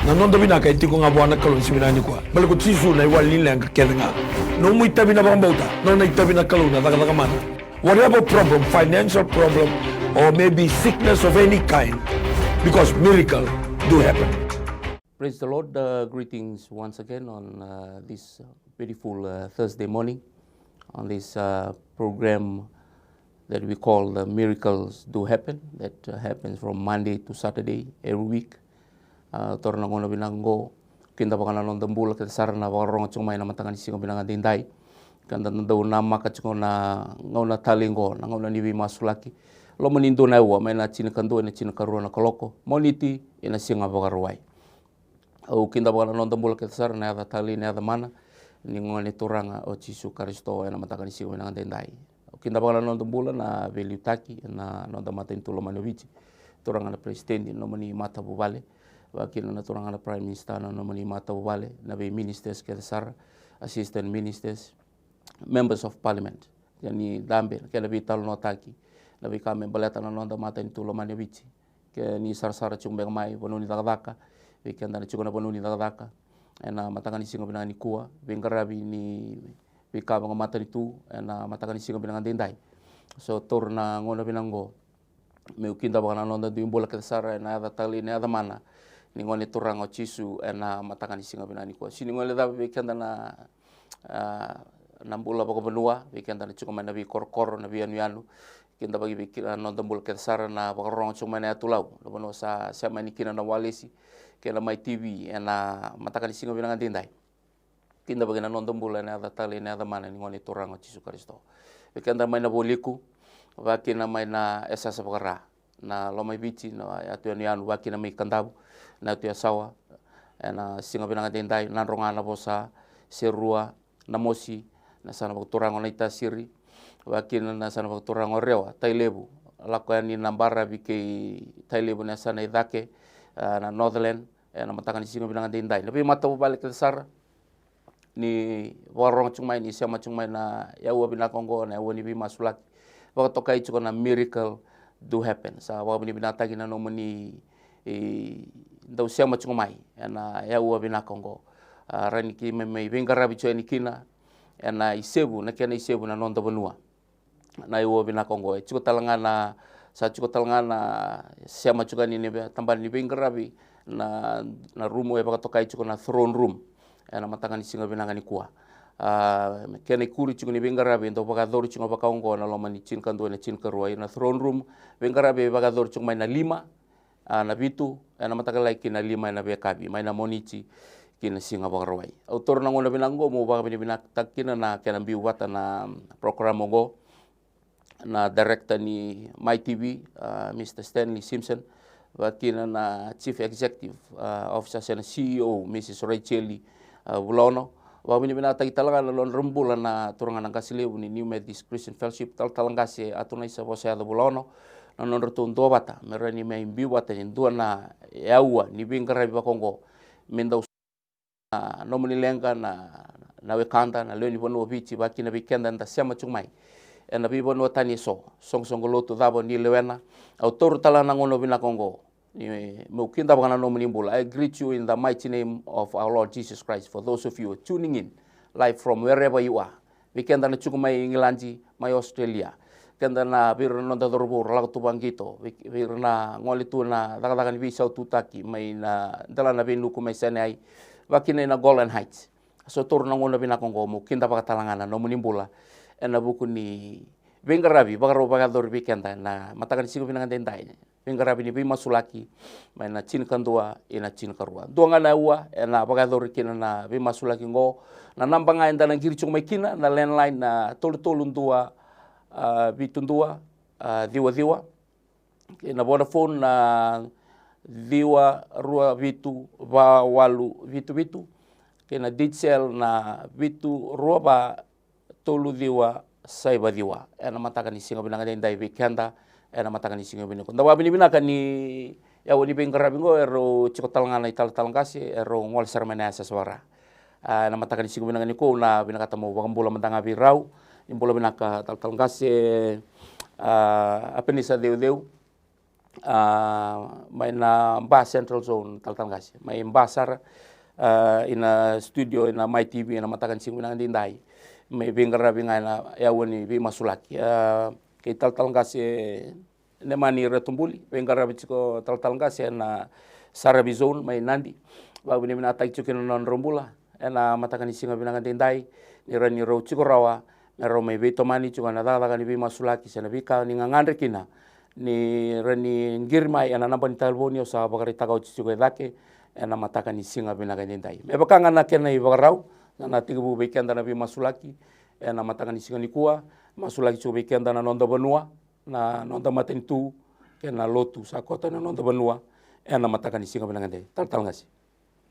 non da bina kai tiko nga buana kalon sibinani kwa bal ko tisu na iwa linlang ka kedenga no mu itabi na bambauta no na itabi na kalon na daga mana whatever problem, financial problem or maybe sickness of any kind, because miracle do happen. Praise the Lord. Greetings once again on this beautiful Thursday morning on this program that we call the Miracles Do Happen, that happens from Monday to Saturday every week. Torna ngona binango kinda bangana non dambula ke sarana warong chungmai na matangan singo binanga dindai kanda ndau nama ka chungona ngona talingo na ngona niwi masulaki lo menindo na wa mai na china kando na china karuna koloko moniti ina singa bagarwai au kinda bangana non dambula ke sarana ada tali na ada mana ni ngone turanga o Yesus Kristo na matangan singo binanga dindai kinda bangana non dambula na veliutaki na non damata intulo manovici turanga na presidente no mani mata bubale wakil na turang na prime minister na nomani mata wale na be ministers ke sar assistant ministers members of parliament yani dambe ke na vital notaki na be kame baleta na nonda mata intulo mane bichi ke ni sar chumbe mai bonuni dagdaka be ke ndana chukona bonuni dagdaka ena matangani singo binani kuwa be ngarabi ni be kama mata itu ena matangani singo binang dendai so torna ngona binango me ukinda bana nonda dimbola ke sar na ada tali na ada mana ni ngone turang o Yesus ena matangan singa binani ko sini ngole da bekenda na nambula bako benua bekenda na cuma na bi kor na bi anu kinda bagi bikira non dambul ke sara na bakarong cuma na tulau no sa mani kina na walesi ke na mai TV ena matangan singa binanga dindai kinda bagi na non dambul na da tali na da mana ni ngone turang o Yesus Kristo bekenda mai na boliku wakina mai na esa sabakara na lomai bici na atu anu wakina mai kandabu na tua sawa na singa binanga dendai na ronga na bosa serua na mosi na sana bakturang na ita siri wakin na sana bakturang rewa tailebu lako ni nambara bike tailebu na sana idake na northern na matangan singa binanga dendai nabi mata balik ke sar ni warong cungmai ni siama cungmai na yawa binakongo na yawa ni bi masulak wakatokai na miracle do happen sa wa binatagi na nomani ndau siama chungmai ena ya ua binakongo rani ki me vengara bicho ni kina ena isebu na kena isebu na nonda benua na ua binakongo chuko talangana siama chuka ni tamban ni vengara bi na rumo e bakatokai chuko na throne room ena matangan singa binanga ni kuwa kena kuri chuko ni vengara bi ndo bakadori chuko bakaongo na lomani chin kando na chin karua na throne room vengara bi bakadori chuko mai na 5 na bitu na matakalai kina 5 na bekabi mai na monici kina singa bagarwai autor na ngona binango mo baga binak kina na kena biwata na program go na director ni My TV Mr. Stanley Simpson wakina na chief executive officer na CEO Mrs. Rachel Bulono wa binata italaga na lon rumbula na turangan ng kasilebu ni New Methodist Christian Fellowship talangase atuna isa bosa da Bulono non rotundo bata merani mai biwata ni duana yaua ni bingara bakongo mendau no muni lenga na wekanda na leo ni bono bichi baki na bikenda nda siama chumai na bi bono tani song lotu dabo ni lewena autor tala na ngono binakongo ni mukinda bangana no muni bula. I greet you in the mighty name of our Lord Jesus Christ. For those of you tuning in live from wherever you are, bikenda na chumai England mai Australia kenda na bir no da dorbo lago tu bangito bir na ngoli tu na daga ni bisa tutaki mai na dala na binu ku mai sanai wakina na Golden Heights so tur na ngona binakongo mo kinda pakatalangana no munimbula ena buku ni bengarabi bagaro bagador bikenda na matakan sigo binangan dendai bengarabi ni bima sulaki mai na chin kandua ina chin karua duanga na ua ena bagador kina na bima sulaki ngo na nambanga enda na girchung mai kina na landline na tolun tua bitundua diwa na Vodafone na diwa rua bitu ba walu bitu kena Digicel na bitu rua ba tolu diwa saiba diwa ena matakan ni singa binanga dai bikenda ena matakan ni singa binako ndawa binaka ni ya woni bengarabingo ero chiko talangana ital talangasi ero ngol sermana saswara na matakan ni singa binanga ni ko na binaka tamo bagambula mandanga birau imbola binaka talangasi apa ni sa deu mai na Mbah Central Zone Taltalgasi mai Mbasar ina studio ina Mai TV ina matakan sing binang dindai mai bengara bingai na ya woni bi masulaki ke Taltalgasi ne mani retumbuli bengara bichiko Taltalgasi na Sarabi Zone mai Nandi ba bini mina tai chukin non rombula ena matakan singa binang dindai ni rani ro chiko rawa ero mai beto mani chuka na daga ni bi masulaki sena bika ni ngangandre kina ni rani ngirmai ana namba ni talboni sa bakari tagau chuka dake ena mataka ni singa binaga nindai me bakanga na kena i bagarau na tigu bekenda na bi masulaki ena mataka ni singa ni kuwa masulaki chuka bekenda na nonda banua na nonda matentu kena lotu sa kota na nonda banua ena mataka ni singa binaga nindai Taltalgasi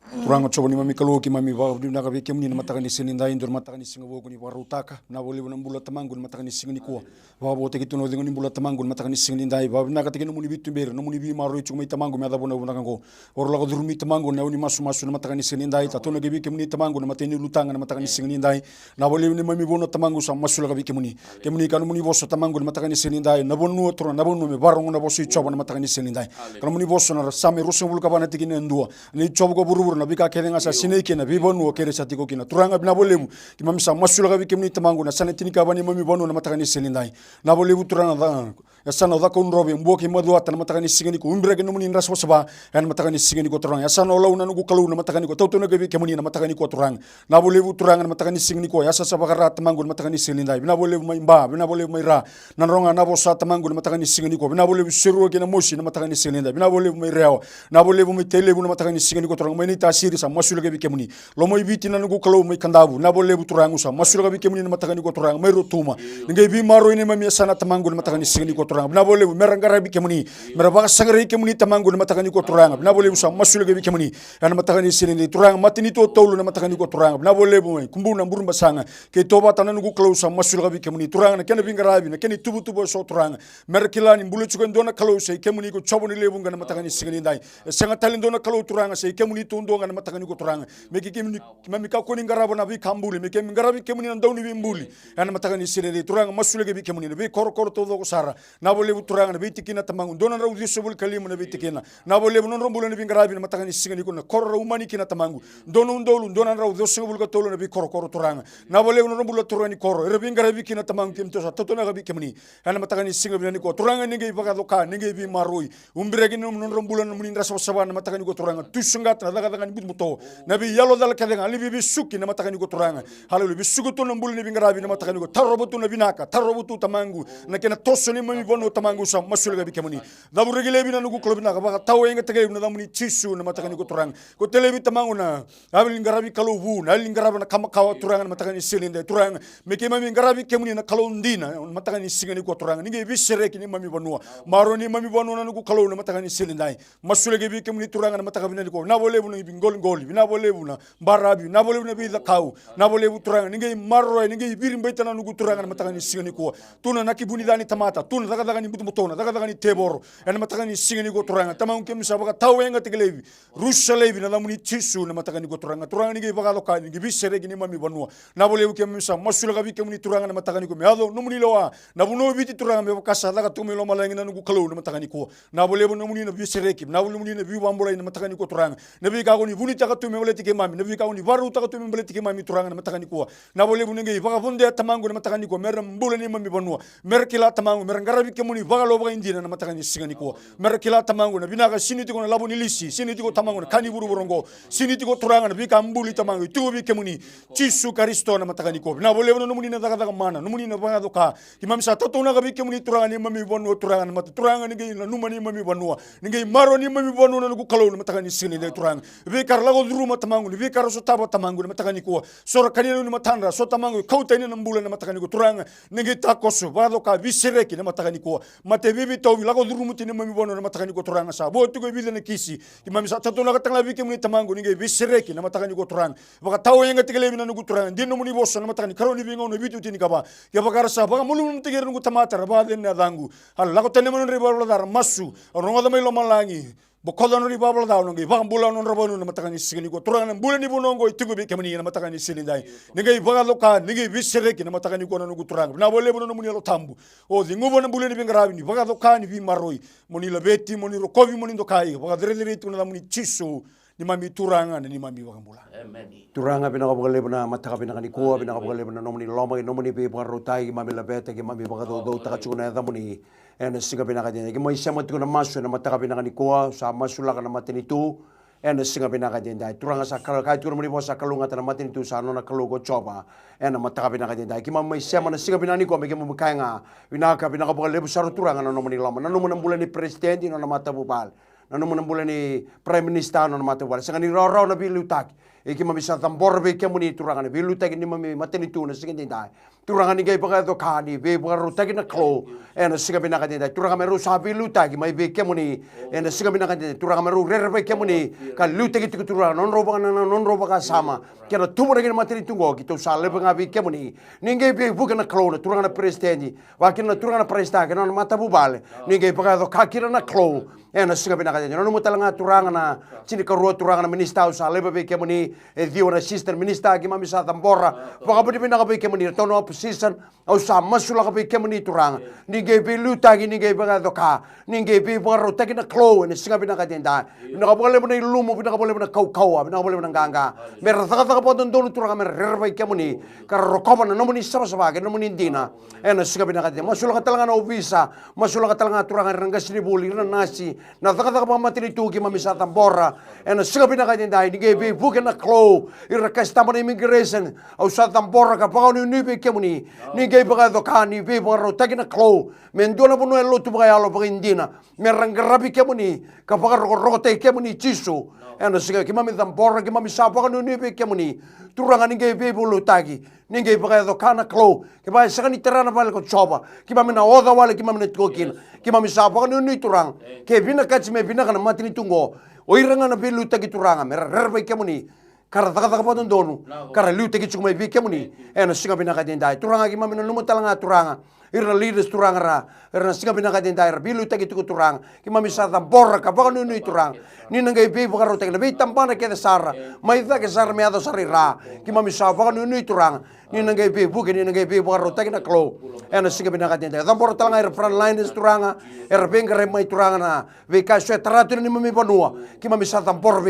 Turanga coba ni mami kalau ki mami bawa di naga beke muni na mataka ni sinindai indur mataka ni singa wogu ni warutaka na bole na mbula tamangu ni mataka ni singa ni kuwa bawa bote gitu no ni mbula tamangu ni mataka ni singa nindai bawa naga teke no muni bitu ber no muni bi maru cuma tamangu mi ada bona bona kango oro lago durmi tamangu na uni masu na mataka ni singa nindai ta tono beke muni tamangu na mateni lutanga na mataka ni singa nindai na bole ni mami bona tamangu sa masu laga beke muni ke muni kanu muni boso tamangu na mataka ni singa nindai na bonu otro na bonu me barong na boso coba na mataka ni singa nindai kanu muni boso na same rusu bulu kabana teke ni ndua ni coba ko buru na bika kerenga sa sine kena bi bonu kere satiko kina turanga bina bolemu ki mami sa masula ga bikemni tamangu na sanetini ka bani mami bonu na mataka ni selindai na bolebu turanga da ya sana da ko nrobe mboki madu ata na mataka ni singani ko umbra ke no muni nras wasaba ya na mataka ni singani ko turanga ya sana olau na nugu kalu na mataka ni ko tauto na ga bikemni na mataka ni ko turanga na bolebu turanga na mataka ni singani ko ya sa sa bakara tamangu na mataka ni selindai bina bolebu mai ba bina bolebu mai ra na ronga na bosa tamangu na mataka ni singani ko bina bolebu seru ke na moshi na mataka ni selindai bina bolebu mai rewa na bolebu mai telebu na mataka ni singani ko turanga mai ni tasiri sa masula ga bikemni lomo ibiti na nugu kalau mai kandabu na bolebu turangu sa masula ga bikemni na mataka ni ko turanga mai rotuma ngai bi maro ini mami sana tamangu na mataka ni singani ko turanga na bolebu merangara bikemni meraba sangare kemni tamangu na mataka ni ko turanga na bolebu sa masula ga bikemni na mataka ni singani turanga matini to tolu na mataka ni ko turanga na bolebu mai kumbu na burumba sanga ke toba tana nugu kalau sa masula ga bikemni turanga na kena bingarabi na keni tubu tubu so turanga merkilani mbulu chukan dona kalau sa kemni ko chobo ni lebu na mataka ni singani dai sanga talindona kalau turanga sa kemni tundo na mataka ni ko turanga meki kemni mami ka koni ngarabo na bi kambuli meki ngarabi kemni na dawni bi mbuli ana mataka ni sirere turanga masule ge bi kemni bi kor kor to do sara na bole turanga na bi tikina tamangu dona raw di sobul kalim na bi tikina na bole non rombul na bi ngarabi na mataka ni singani ko na kor raw mani kina tamangu dono ndolu dona raw do sobul ka tolo na bi kor kor turanga na bole non rombul turani kor re bi ngarabi kina tamangu kim to sa to na bi kemni ana mataka ni singabi ni ko turanga ni ge baga do ka ni ge bi maroi umbire ge non rombul na muni raso sabana mataka ni ko turanga tusungat na daga daga ni muto na bi yalo dal kadenga ali bi suki na mataka ni ko turanga halalu bi suku to nambul ni bingarabi na mataka ni ko tarobutu na binaka tarobutu tamangu na kena tosso ni mami bono tamangu sa masulga bi kemani dabure gele bi na nugu klobi na ba tawo nga tege na damuni chisu na mataka ni ko turanga ko telebi tamangu na abil ngarabi kalubu na ali ngarabi na kamakawa turanga na mataka ni silinde turanga meke mami ngarabi kemuni na kalondina mataka ni singani ko turanga ni bi sereki ni mami bonua maro ni mami bonu na nugu kalu na mataka ni silindai masulga bi kemuni turanga na mataka ni ko na bole bu ni ngol ngol na bole bu na barabi na bole bu na bi da kau na bole bu turanga ni marro ni birim baitana nugu turanga na mataka ni singani ko tuna nakibuni dani tamata tuna daga daga ni butu mutona daga daga ni teboro na mataka ni singani ko turanga tamang kem sabaka tawenga tegelebi rusalebi na lamuni chisu na mataka ni ko turanga ni baga loka ni bi sereki ni mami bonua na bole bu kem sa masula ga bi kem ni turanga na mataka ni ko meado numuni loa na buno biti turanga me bakasa daga tumi lo malangi na nugu kalu na mataka ni ko na bole bu numuni na bi sereki na bole numuni na bi wambola na mataka ni ko turanga na bi ka ko ni buni taka tumi mole tike mami na bi ka ko ni varu taka tumi mole tike mami turanga na mataka ni ko na bole bu ngi baga bunde tamangu na mataka ni ko mer mbula ni mami bonua mer kila tamangu mer ngarabi kemuni baga lo baga indina na mataka ni singani ko mer kila tamangu na binaka siniti ko na labuni lisi siniti ko tamangu na kani buru borongo siniti ko turanga na bi ka mbuli tamangu tu bi kemuni chisu karisto na mataka ni ko na bole bu numuni na daga daga mana numuni na baga doka imam sa tato na bi kemuni turanga ni mami bonua turanga na mat turanga ni na numani mami bonua ni maro ni mami bonua na ku kalo na mataka ni singani de turanga bi kar lago duru tamangu bi kar so taba tamangu na mataka ni ko sora kanina ni matandra so tamangu kauta ni na mbula na mataka ni ko turanga ni takoso baga doka bi sereki na mataka ni ko mate bibi to lago duru muti ni mami bonua na mataka ni ko turanga sa bo tu ko bi na kisi imam sa tato na katanga bi kemuni tamangu ni bi sereki na mataka ni ko turanga baga tawo yenga tigele na nugu turanga din no muni boso na mataka ni karo ni bingo no bitu tini kaba ya baga sa baga mulum tigere nugu tamata ba den na dangu hal lago tene mon re bala dar masu ronga da mai lo malangi bokodo no ribabla daw no ngi bang bulan no rabonu na mataka ni sigini ko turanga bulan ni bunongo itugo be kemani na mataka ni silindai ngi baga loka ngi bisere ki na mataka ni ko no turanga na bole bono muni lo tambu o di ngubo na bulan ni bingarabi ni baga loka ni vi maroi moni la beti moni ro kovi moni ndo kai baga dere tu na muni chisu ni mami turanga ni mami baga bulan turanga bina ko le bana mataka bina ni ko bina ko le bana no muni loma no muni be baga rotai mami la beta ki mami baga do ta chuna da muni ena singa bina ka denda ki mai sama tu na masu na mataka bina ni ko sa masu la kana mateni tu ena singa bina ka denda turanga sa kala kai tu muni bosa kalunga ta mateni tu sa no na kalugo chopa ena mataka bina ka denda ki mai sama na singa bina ni ko me ki mu kainga bina ka bina ko le busaru turanga no muni loma na no muni bulan ni presidente no na mata bubal na no muni bulan ni prime minister no na mata bubal sanga ni ro na bilu tak e ki mami sa tambor be ke muni turanga ni bilu tak ni mami mateni tu na singa denda turanga ni gai paga do kani be paga ruta ki na klo ena singa bina ka denda turanga meru sa bilu tak mai be ke muni ena singa bina ka denda turanga meru re be ke muni ka luta ki turanga non roba ka sama kena tumura ki mateni tungo ki to sa le paga be ke muni ningai be buka na klo na turanga na presidente wa ki na turanga na presidente na mata bubale ningai paga do ka ki na klo ena singa bina ka denda no mutalanga turanga na chini ka ro turanga na minister sa le be ke muni e dio na sister minister ki mami sa tambora paga bina ka be ke muni tono opposition au sa masula ka be ke muni turanga ningai be luta ki ningai paga do ka ningai be paga ro ta ki na klo ena singa bina ka denda na ka bole bina lumo bina ka bole bina kau bina ka bole bina ganga mer ka podon donu turanga mer rerba ke muni ka ro ko na no muni sama ke no muni dina ena singa bina ka denda masula ka talanga na visa masula ka talanga turanga ranga sini buli na nasi na ka matini tu ki mami sa tambora ena singa bina ka denda ningai be buka na klo ira ka sta na immigration au sa tambora ka pa ni be ke muni ningai paga do kani be ro ta ki na klo mendona bono elo tu paga alo paga indina merangarabi ke muni ka paga ro te ke muni chisu ena singa ki mami tambora ki mami sa paga ni be ke muni turanga ningai be bulu tagi ningai paga do kana klo ki ba sa ni terana bal ko choba ki mami na oda wale ki mami na tokin ki mami sa paga ni turang ke bina ka me bina kana matini tungo oiranga na belu tagi turanga mererbe ke muni kara taka podon donu kara liu teki chukmai bi ke muni ena singa bina ka dendai turanga ki mami na numo talanga turanga irna leaders turanga ra irna singa bina ka dendai ra bilu teki tuku turanga ki mami sa tambora ka baka nunu turanga ni nangai be baka ro teki na be tampana ke sara mai ta ke sara me ado sari ra ki mami sa baka nunu turanga ni nangai be buke ni nangai be baka ro teki na klo ena singa bina ka dendai tambora talanga ir front lines turanga ir bengare mai turanga na ve ka swe tratu ni mami panua ki mami sa tambora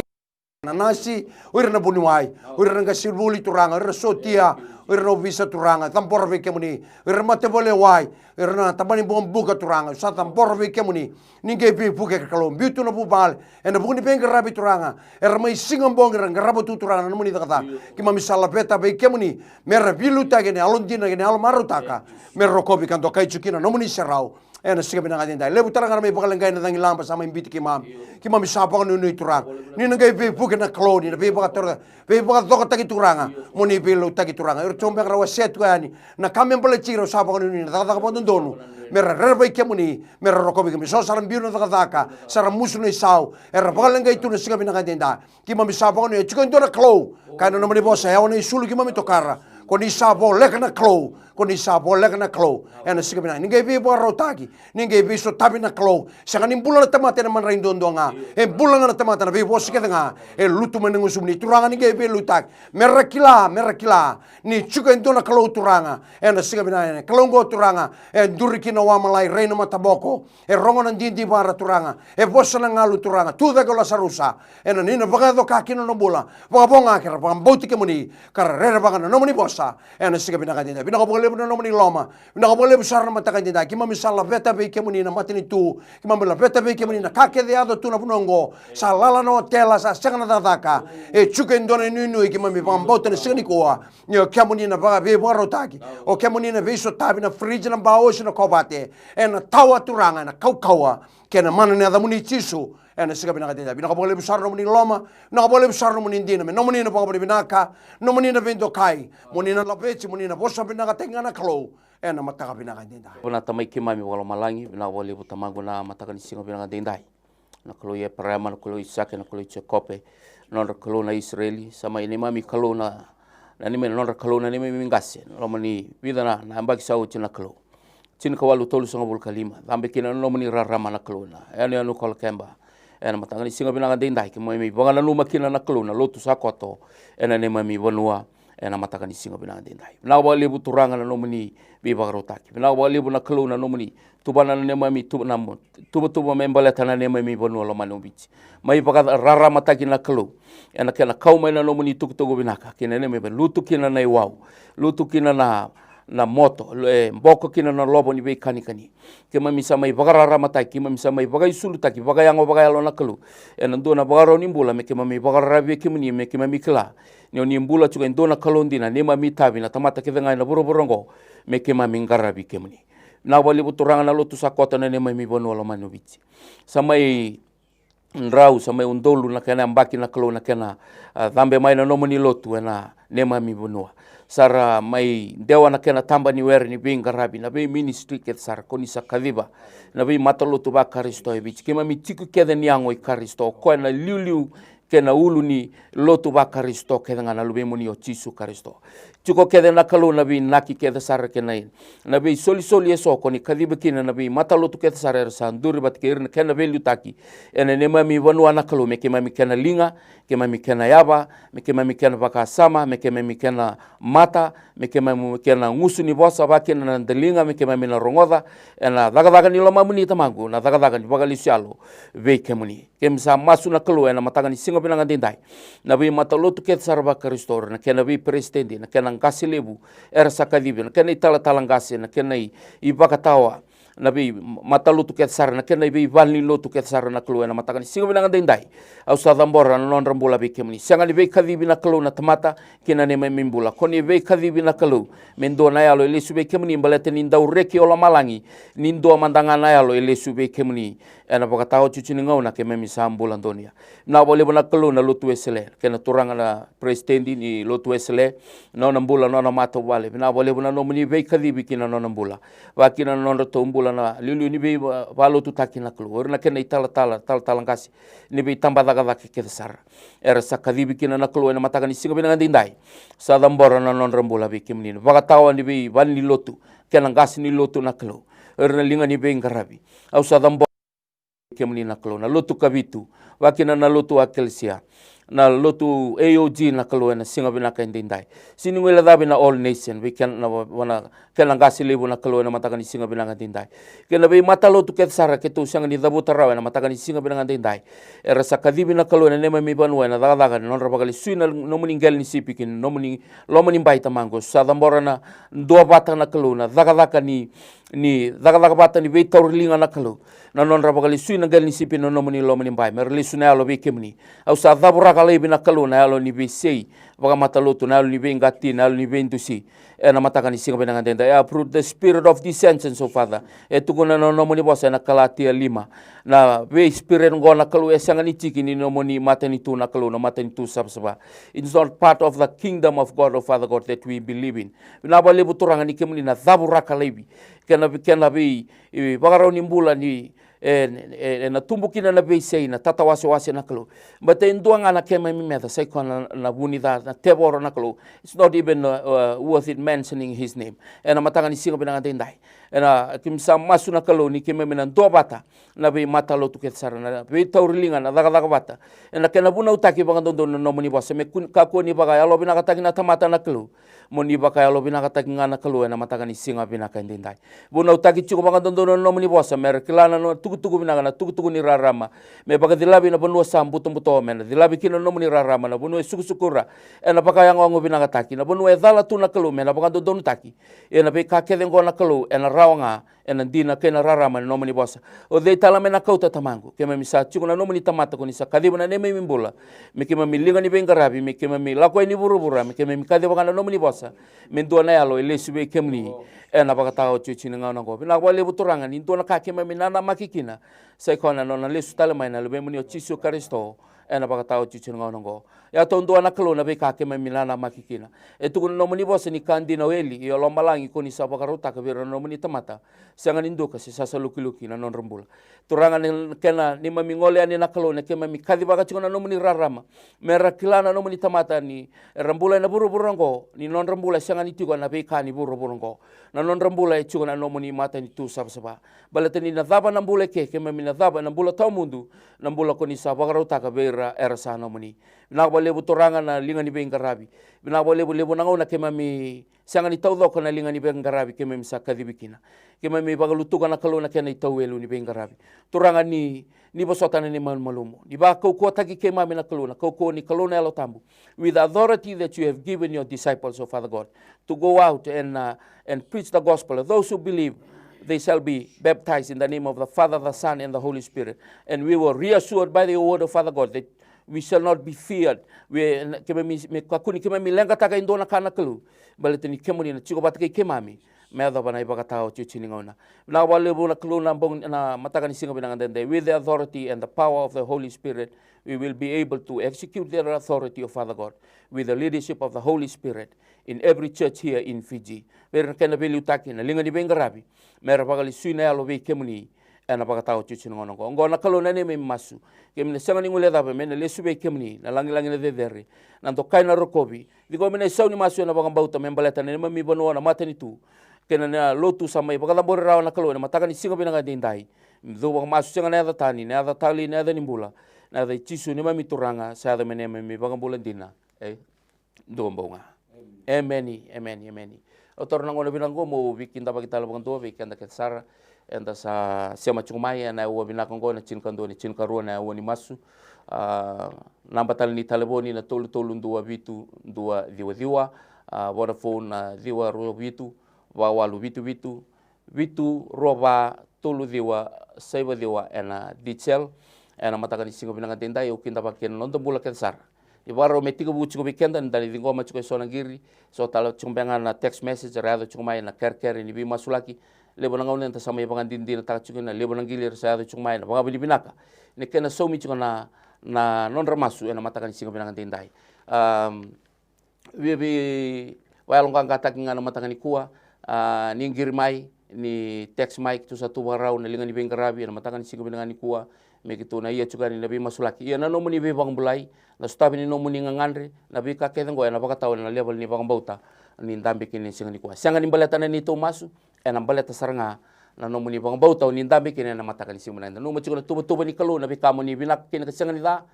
na nasi oi na bunuai oi na gasibuli turanga oi sotia oi na visa turanga tampor ve kemuni oi mate bole wai oi na tamani bom buka turanga sa tampor ve kemuni ninge bi buke kalom bitu na bubal ena buni beng rabi turanga mai singam bong rabu tu turanga muni kata ki mami sala beta ve kemuni mer bilu tagene alondina gene al marutaka mer rokobi kanto kai chukina no muni serau ena siga bina kadenda lebu taranga me bakalang na dangi lampa sama imbiti ki mami sapa kan nu turang ni ngai be buke na kloni na be baka doka tagi turanga moni be lo tagi turanga ir chombe rawa setu ani na kamem bole chiro sapa kan nu na taka podon donu mera rerba ke muni mera rokobi ke so saram biu na taka saram musu ni sau era bakalang tu na siga bina kadenda ki mami sapa kan nu chikon dona klo kana no moni bosa ya oni sulu ki mami tokara koni sabo lekna klo koni sabo lekna klo ena siga bina ningai be bo rotagi ningai be so tabina klo sanga nim bulan tamate na man raindondonga e bulan na tamate na be bo sikanga e lutu menengu sumni turanga ningai be lutak merakila ni chuka ndona klo turanga ena siga bina klongo turanga e duriki na wamalai reino mataboko e rongo na dindi bara turanga e bosa na ngalu turanga tuda ko la sarusa ena nina bagado kakino no bula bagabonga kera bagamboti ke muni kara rera bagana no muni bosa ena siga bina kadenda bina ko no muni loma bina ko besar na mata kadenda ki mami sala veta be ke muni na matini tu ki mami la veta be ke muni na kake de ado tu na bunongo salala no tela sa sanga na daka e chuka ndona nunu ki mami bagamboti na sini koa ni ke muni na baga be borotaki o ke muni na be so tabi na fridge na baoshi na kobate ena tawa turanga na kaukawa ke na mana na muni chisu ena siga bina kadenda bina ko besar no muni loma na ko besar no muni ndina me no muni na ko binaka no muni na vendo kai muni na lapeci muni na bosa bina katenga na klo ena mataka bina kadenda puna tamai ki mami wala malangi bina wale butamangu na mataka ni singa bina kadenda na klo ye prema na klo isake na klo chekope na klo na israeli sama ini mami klo na ni me na klo na ni me ngase no mani bidana na ambaki sau china klo china kawalu tolu sanga bul kalima ambe kina no muni rarama na klo na ene anu kol kemba ena matangani singa binanga dindai ke mai bangana luma kina na klu na lotu sakoto ena ne mai vanua ena matangani singa binanga dindai na wa lebu turanga na nomuni bi bagarotaki na wa lebu na klu na nomuni tubana na ne mai tuba membala tana ne mai vanua lo manubici mai baga rara mataki na klu ena kena kau mai na nomuni tukutugo binaka kina ne mai lutu kina na iwau lutu kina na moto mboko kina na lobo ni be kani ke mami sama i bagarara matai ki mami sama i bagai sulu taki bagai yango bagai alo nakelu ena ndona bagaro nimbula me ke mami bagarara be ke mani me ke mami kila ni nimbula chuga ndona kalondina ne mami tabi na tamata ke venga na boroborongo me ke mami ngarabi ke mani na wali buturanga na lotu sakota na ne mami bono lo manubici samai nrau samai undolu na kena mbaki na kelo na kena dhambe mai na nomoni lotu ena ne mami bonua sara mai dewa na kena tamba ni wer ni binga rabi na be ministry ke sara koni sakadiba na be matalotu ba karisto e bichi kema mitiku kede niango i karisto ko na liuliu kena ulu ni lotu ba karisto kede ngana lube muni o chisu karisto chuko kede na kalu na be naki kede sara kena na be soli eso koni kadiba kina na be matalotu kede sara sanduri bat kerne kena be lutaki ene ne mami wanua na kalu me ke mami kena linga ke mami kena yaba me ke mami kena baka sama me ke mami kena mata me ke mami kena ngusu ni bosa ba kena na delinga me ke mami na rongoda ena daga ni loma muni tamangu na daga ni bagali sialo ve ke muni ke msa masu na kalu ena matanga ni singa binanga dindai na be matalotu ke sarba karistor na kena be presidente na kena ngasi lebu era sakadibi na kena itala talangasi na kena i baka tawa na be matalutu ke sar na kena be valni lotu ke sar na kalu ena matanga ni singa binanga dindai au sa dambora na non rambula be ke muni sanga ni be kadibi na kalu na tamata kena ne me mimbula koni be kadibi na kalu mendo na yalo ile sube ke muni balete ni ndau reki ola malangi ni ndo mandanga na yalo ile sube ke muni ena baka tawo cuci ni ngau na ke memi sambula ndonia na bole bona kalu na lotu esele kena turanga na presidenti ni lotu esele na nambula na mata wale na bole bona no muni be kadibi kina no nambula wa kina no to mbula na lilu ni be valo tu takina kalu orna kena itala ngasi ni be tamba daga ke sar era sakadibi kina na kalu ena mataka ni singa binanga dindai sa dambora na non rambula be kimni baka tawa ni be van ni lotu kena ngasi ni lotu na kalu orna linga ni be ngarabi au sa dambora kemni na kalu na lotu kabitu wakina na lotu akelsia na lotu AOG na kalu na singa binaka indindai sini ngela dabi na all nation we can na wana kena ngasi lebu na kalu na mataka ni singa binaka dindai kena be mata lotu ke sara ke tu sanga ni dabu tarawa na mataka ni singa binaka dindai era sakadibi na kalu na nema mi banwa na daga non rabagali suina no muningel ni sipikin no muning lo muning baita mango sa dambora na dua bata na kalu na daga ni daga bata ni be tawrlinga na kalu na non rabagali suina gel ni sipin no muning lo muning bai merli suna lo be kemni au sa dabura kala bina kalu na lo ni be sei baga mata lotu na lo ni be ngati na lo ni be ndusi ena mataka ni singa binanga denda ya fruit the spirit of dissension so father tukuna no muni bosa na Galatia 5 na be spirit ngona kalu esanga ni tiki ni no muni matani tu na kalu no matani tu sabsaba it's not part of the kingdom of God, Father God, that we believe in na bale buturanga ni kemni na dabura kala bi kena be bagaro ni mbula ni na tumbukina na be sei na tatawase na kalu but enduanga na kema mi meta sai kona na bunida na teboro na kalu it's not even worth it mentioning his name ena matanga ni singa binanga dindai ena kimsa masu na kalu ni kema mina dobata na be matalo tu ketsara na be taurilinga na daga bata ena kena buna utaki banga dondo no moni bosa me ka ko ni baga yalo binanga taki na tamata na kalu moni baka yalo binanga taki ngana kalu ena matanga ni singa binaka dindai buna utaki chuko banga dondo no moni bosa mer kilana no tugu binanga na tugu ni rarama me baka dilabi na bonua sambuto mbuto mena dilabi kina no muni rarama na bonua sukusukura ena baka yang wango binanga taki na bonua dala tu na kalu mena baka dondo taki ena be ka kede ngona kalu ena rawanga ena dina kena rarama no muni bosa o de tala mena kauta tamangu kema misa chuko na no muni tamata ko ni sakadiba na neme mimbula me kema milinga ni bengarabi me kema mi lako ni burubura me kema mi kade baka no muni bosa mendua na yalo elesube kemni ena baka tao chuchi nga na go bina wale buturanga ni ndona ka kema minana makikina sai kona no na lesu tala mai na lube muni o chisu karisto ena baka tau chuchu ngongo ya tondu ana kalo na be ka ke memilana makikina etu no moni bosa ni kandi na weli yo lombalangi ko ni sa baka ruta ka biro no moni tamata sanga nindo ka si sasa luki na non rembula turanga ni kena ni mamingole ani na kalo na ke mami kadi baka chuna no moni rarama mera kilana no moni tamata ni rembula na buru burongo ni non rembula sanga ni tigo na be ka ni buru burongo na non rembula e chuna no moni mata ni tu saba balatani na dhaba na mbule ke mami na dhaba na mbula tau mundu na mbula ko ni sa baka ruta ka bira era sa no moni na lebu toranga na linga ni bengarabi bina lebu nangona ke mami sanga ni tawdo ko na linga ni bengarabi ke mami sakadibikina ke mami bagalutuga na kalona ke na tawelu ni bengarabi toranga ni bosotana ni malumo ni ba ko tagi ke mami na kalona ko ni kalona elo tambu with the authority that you have given your disciples, of Father God, to go out and preach the gospel. Those who believe, they shall be baptized in the name of the Father, the Son, and the Holy Spirit. And we were reassured by the word of Father God that we shall not be feared. We kakuni kemami lenga taka indona kana kalu. Baletini kemuni na chiko batake kemami. Meado bana ibakatao chuchini ngona. Na wale buna kalu na bong na mataka ni singa binangandende. With the authority and the power of the Holy Spirit, we will be able to execute the authority of Father God with the leadership of the Holy Spirit in every church here in Fiji. Pero kena beli utaki na linga ni bengarabi. Mera pagali suina alo be kemuni. Ena pakatao chuchini ngona ngo. Ngo na kalu na ne me masu. Kemine sanga ni ngule dabe mene lesu be kemuni na langi na dedere. Nanto kaina rokobi. Diko mene sauni masu na bagambauta membaleta na mami banua na matani tu. Kena na lotu sama i pakatambore rawa na kalu na mataka ni singa binanga dindai. Mdo bang masu sanga na tani na tali na nimbula. Na da chisu ni mami turanga sa da mene mami bagambula dina. Do mbonga. Amen. Otor na ngona binango mo bikinda pakitala baganto bikanda ketsara. Enda sa sema chumai na uwa binakongo na chinkando ni chinkaru na uwa ni masu namba tali ni taleboni na tolu ndua vitu ndua diwa Vodafone na diwa ro vitu walu vitu roba tolu diwa saiba diwa ena dichel ena mataka ni singo binanga tenda yo kinda paken londo bula kensar ibaro metigo buchi ko bikenda ndali dingo machuko sonangiri so talo chumbenga na text message rado chumai na kerker ni bi masulaki lebo nangau nenta sama ibangan dindina taka chukuna lebo nangilir sa chukmai na baga bili binaka ne kena somi chukuna na non ramasu ena matakan singa binangan tindai we walong kangkata kinga matakan ikua ni ngirmai ni text mic tu satu warau na lingan ibengarabi na matakan singa binangan ikua me gitu na iya chukani na bi masulaki iya na nomuni be bang bulai na stabi ni nomuni ngangandre na bi ka kedengo na baka taw na level ni bang bauta ni ndambe kini singa ikua sanga ni baleta ni to masu ena baleta saranga na nomuni bang bauta ni ndambe kini na matakan singa binangan no machiko tuba ni kalu na bi kamu ni binak kini kasanga ni da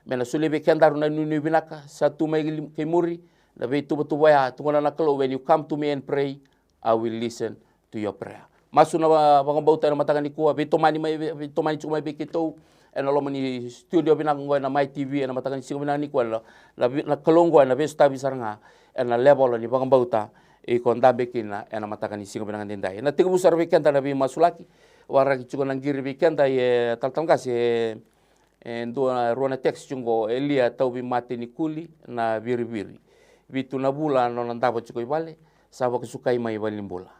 mena sulebe kendaru na nunu binaka satu mai kemuri na be tuba ya tungona na kalu when you come to me and pray I will listen to your prayer. Masu na bang bauta na matakan ikua be tomani chuma be kito ena lo mani studio binang ngoi na my TV na matakan singa binang ni kwa na kalongo na be stabi saranga ena level ni bang bauta e konda bekina ena matakan singa binang dindai na tigu busar bekenda na be masulaki waraki chuko nangiri bekenda ye taltangkas ye ndua ruana text chungo elia taubi mate ni kuli na biri vitu na bula no nandabo chuko ibale sabo kesukai mai balimbula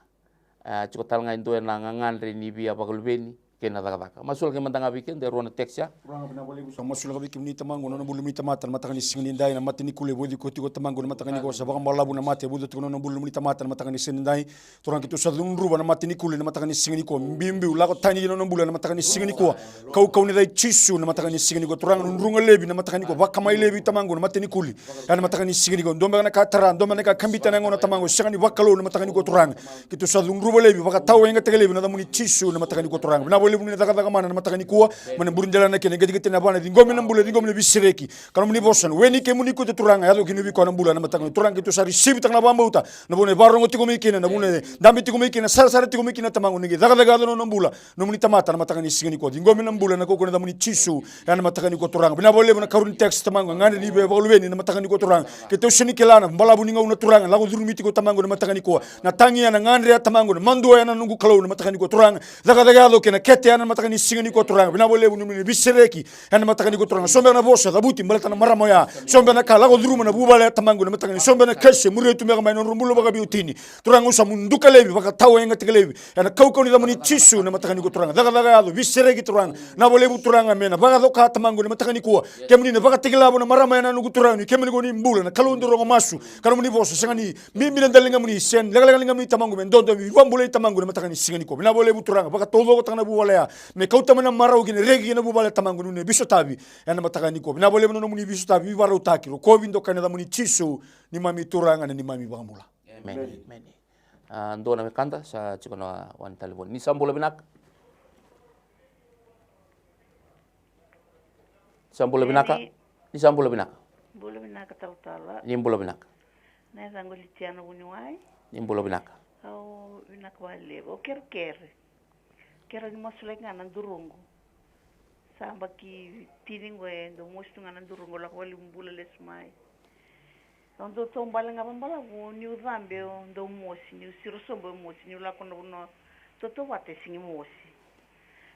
chuko talnga ndua na ngangandre ni bia bagalbeni kena daga masul ke mandanga weekend de ruana text ya Kurang bina boleh busang masul ka bikim ni tamango no bulu mi tamatan matakan singindai na matini kule bodi ko tigo tamango na matakan ko sabang malabu na mate budu tuno no bulu mi tamatan matakan singindai turang kitu sadum ruba na matini kule na matakan singini ko mbimbi ula ko tani no bulu na matakan singini ko kau ni dai chisu na matakan singini ko turang runga lebi na matakan ko bakamai lebi tamango na matini kule na matakan singini ko ndomba na katara ndomba na kambita na ngona tamango singani wakalo na matakan ko turang kitu sadum ruba lebi baka taw nga tegelebi na damuni chisu na matakan ko turang na boleh ni daga mana na matakan ko mana burun jalan na kene gadi na bana dingomi na mbula dingomi na bisireki kana muni bosan weni ke muni ko te turanga yado kinu bi ko na mbula na matakan turang kitu sari sibi tak na bambauta na bune barongo tiko mikina na bune dambi tiko mikina sara tiko mikina tamango ngi daga no mbula no muni tamata na matakan singini ko dingomi na mbula na ko na damuni chisu na matakan ko turanga bina boleh na karun text tamango ngani ni be bolweni na matakan ko turanga kitu sini kelana mbala buni ngau na turanga lago durmi tiko tamango na matakan ko na tangi na ngandre tamango na mando na nungu kalau na matakan ko turanga daga do kena bete ana matakani singani ko turanga bina bole ni bisereki ana matakani ko turanga sombe na bosa da buti balata na maramo ya sombe na kala ko duruma na bubale tamangu na matakani sombe na kesse muretu mega mai no rumbulo baga biutini turanga usa munduka lebi baka tawo enga tegelebi ana kauko ni damuni chisu na matakani ko turanga daga ado bisereki turanga na bole bu turanga mena baga doka tamangu na matakani ko kemuni na baga tegelabo na maramo ya na nugu turanga ni kemuni ko ni mbula na kalundu rongo masu kana muni bosa sangani mimi na dalinga muni sen lega muni tamangu men dondo mi wambule tamangu na matakani singani ko bina bole bu turanga baka todo ko tanga bu wala ya me kauta mana marau gine regi na bu wala tamangu ne biso tabi yana matakani ko bina bole no muni biso tabi warau takiro ko vindo kana da muni chisu ni mami turanga ni mami bambula Amen. Ando na kanta sa chikona wan talibon ni sambola binak sambola binaka ni sambola binak Bolo binaka tautala. ni mbola binak Na zango litiano uniwai. ni mbola binak Au binaka wale. O kere. Kero ni mosulek nga nandurungu. Samba ki tiringwe ndo mostu nga nandurungu la kwali mbula lesmai. Ndo tombala nga bambala ni udhambe ndo mosi ni usirosombo mosi ni ulakona uno toto wate singi mosi.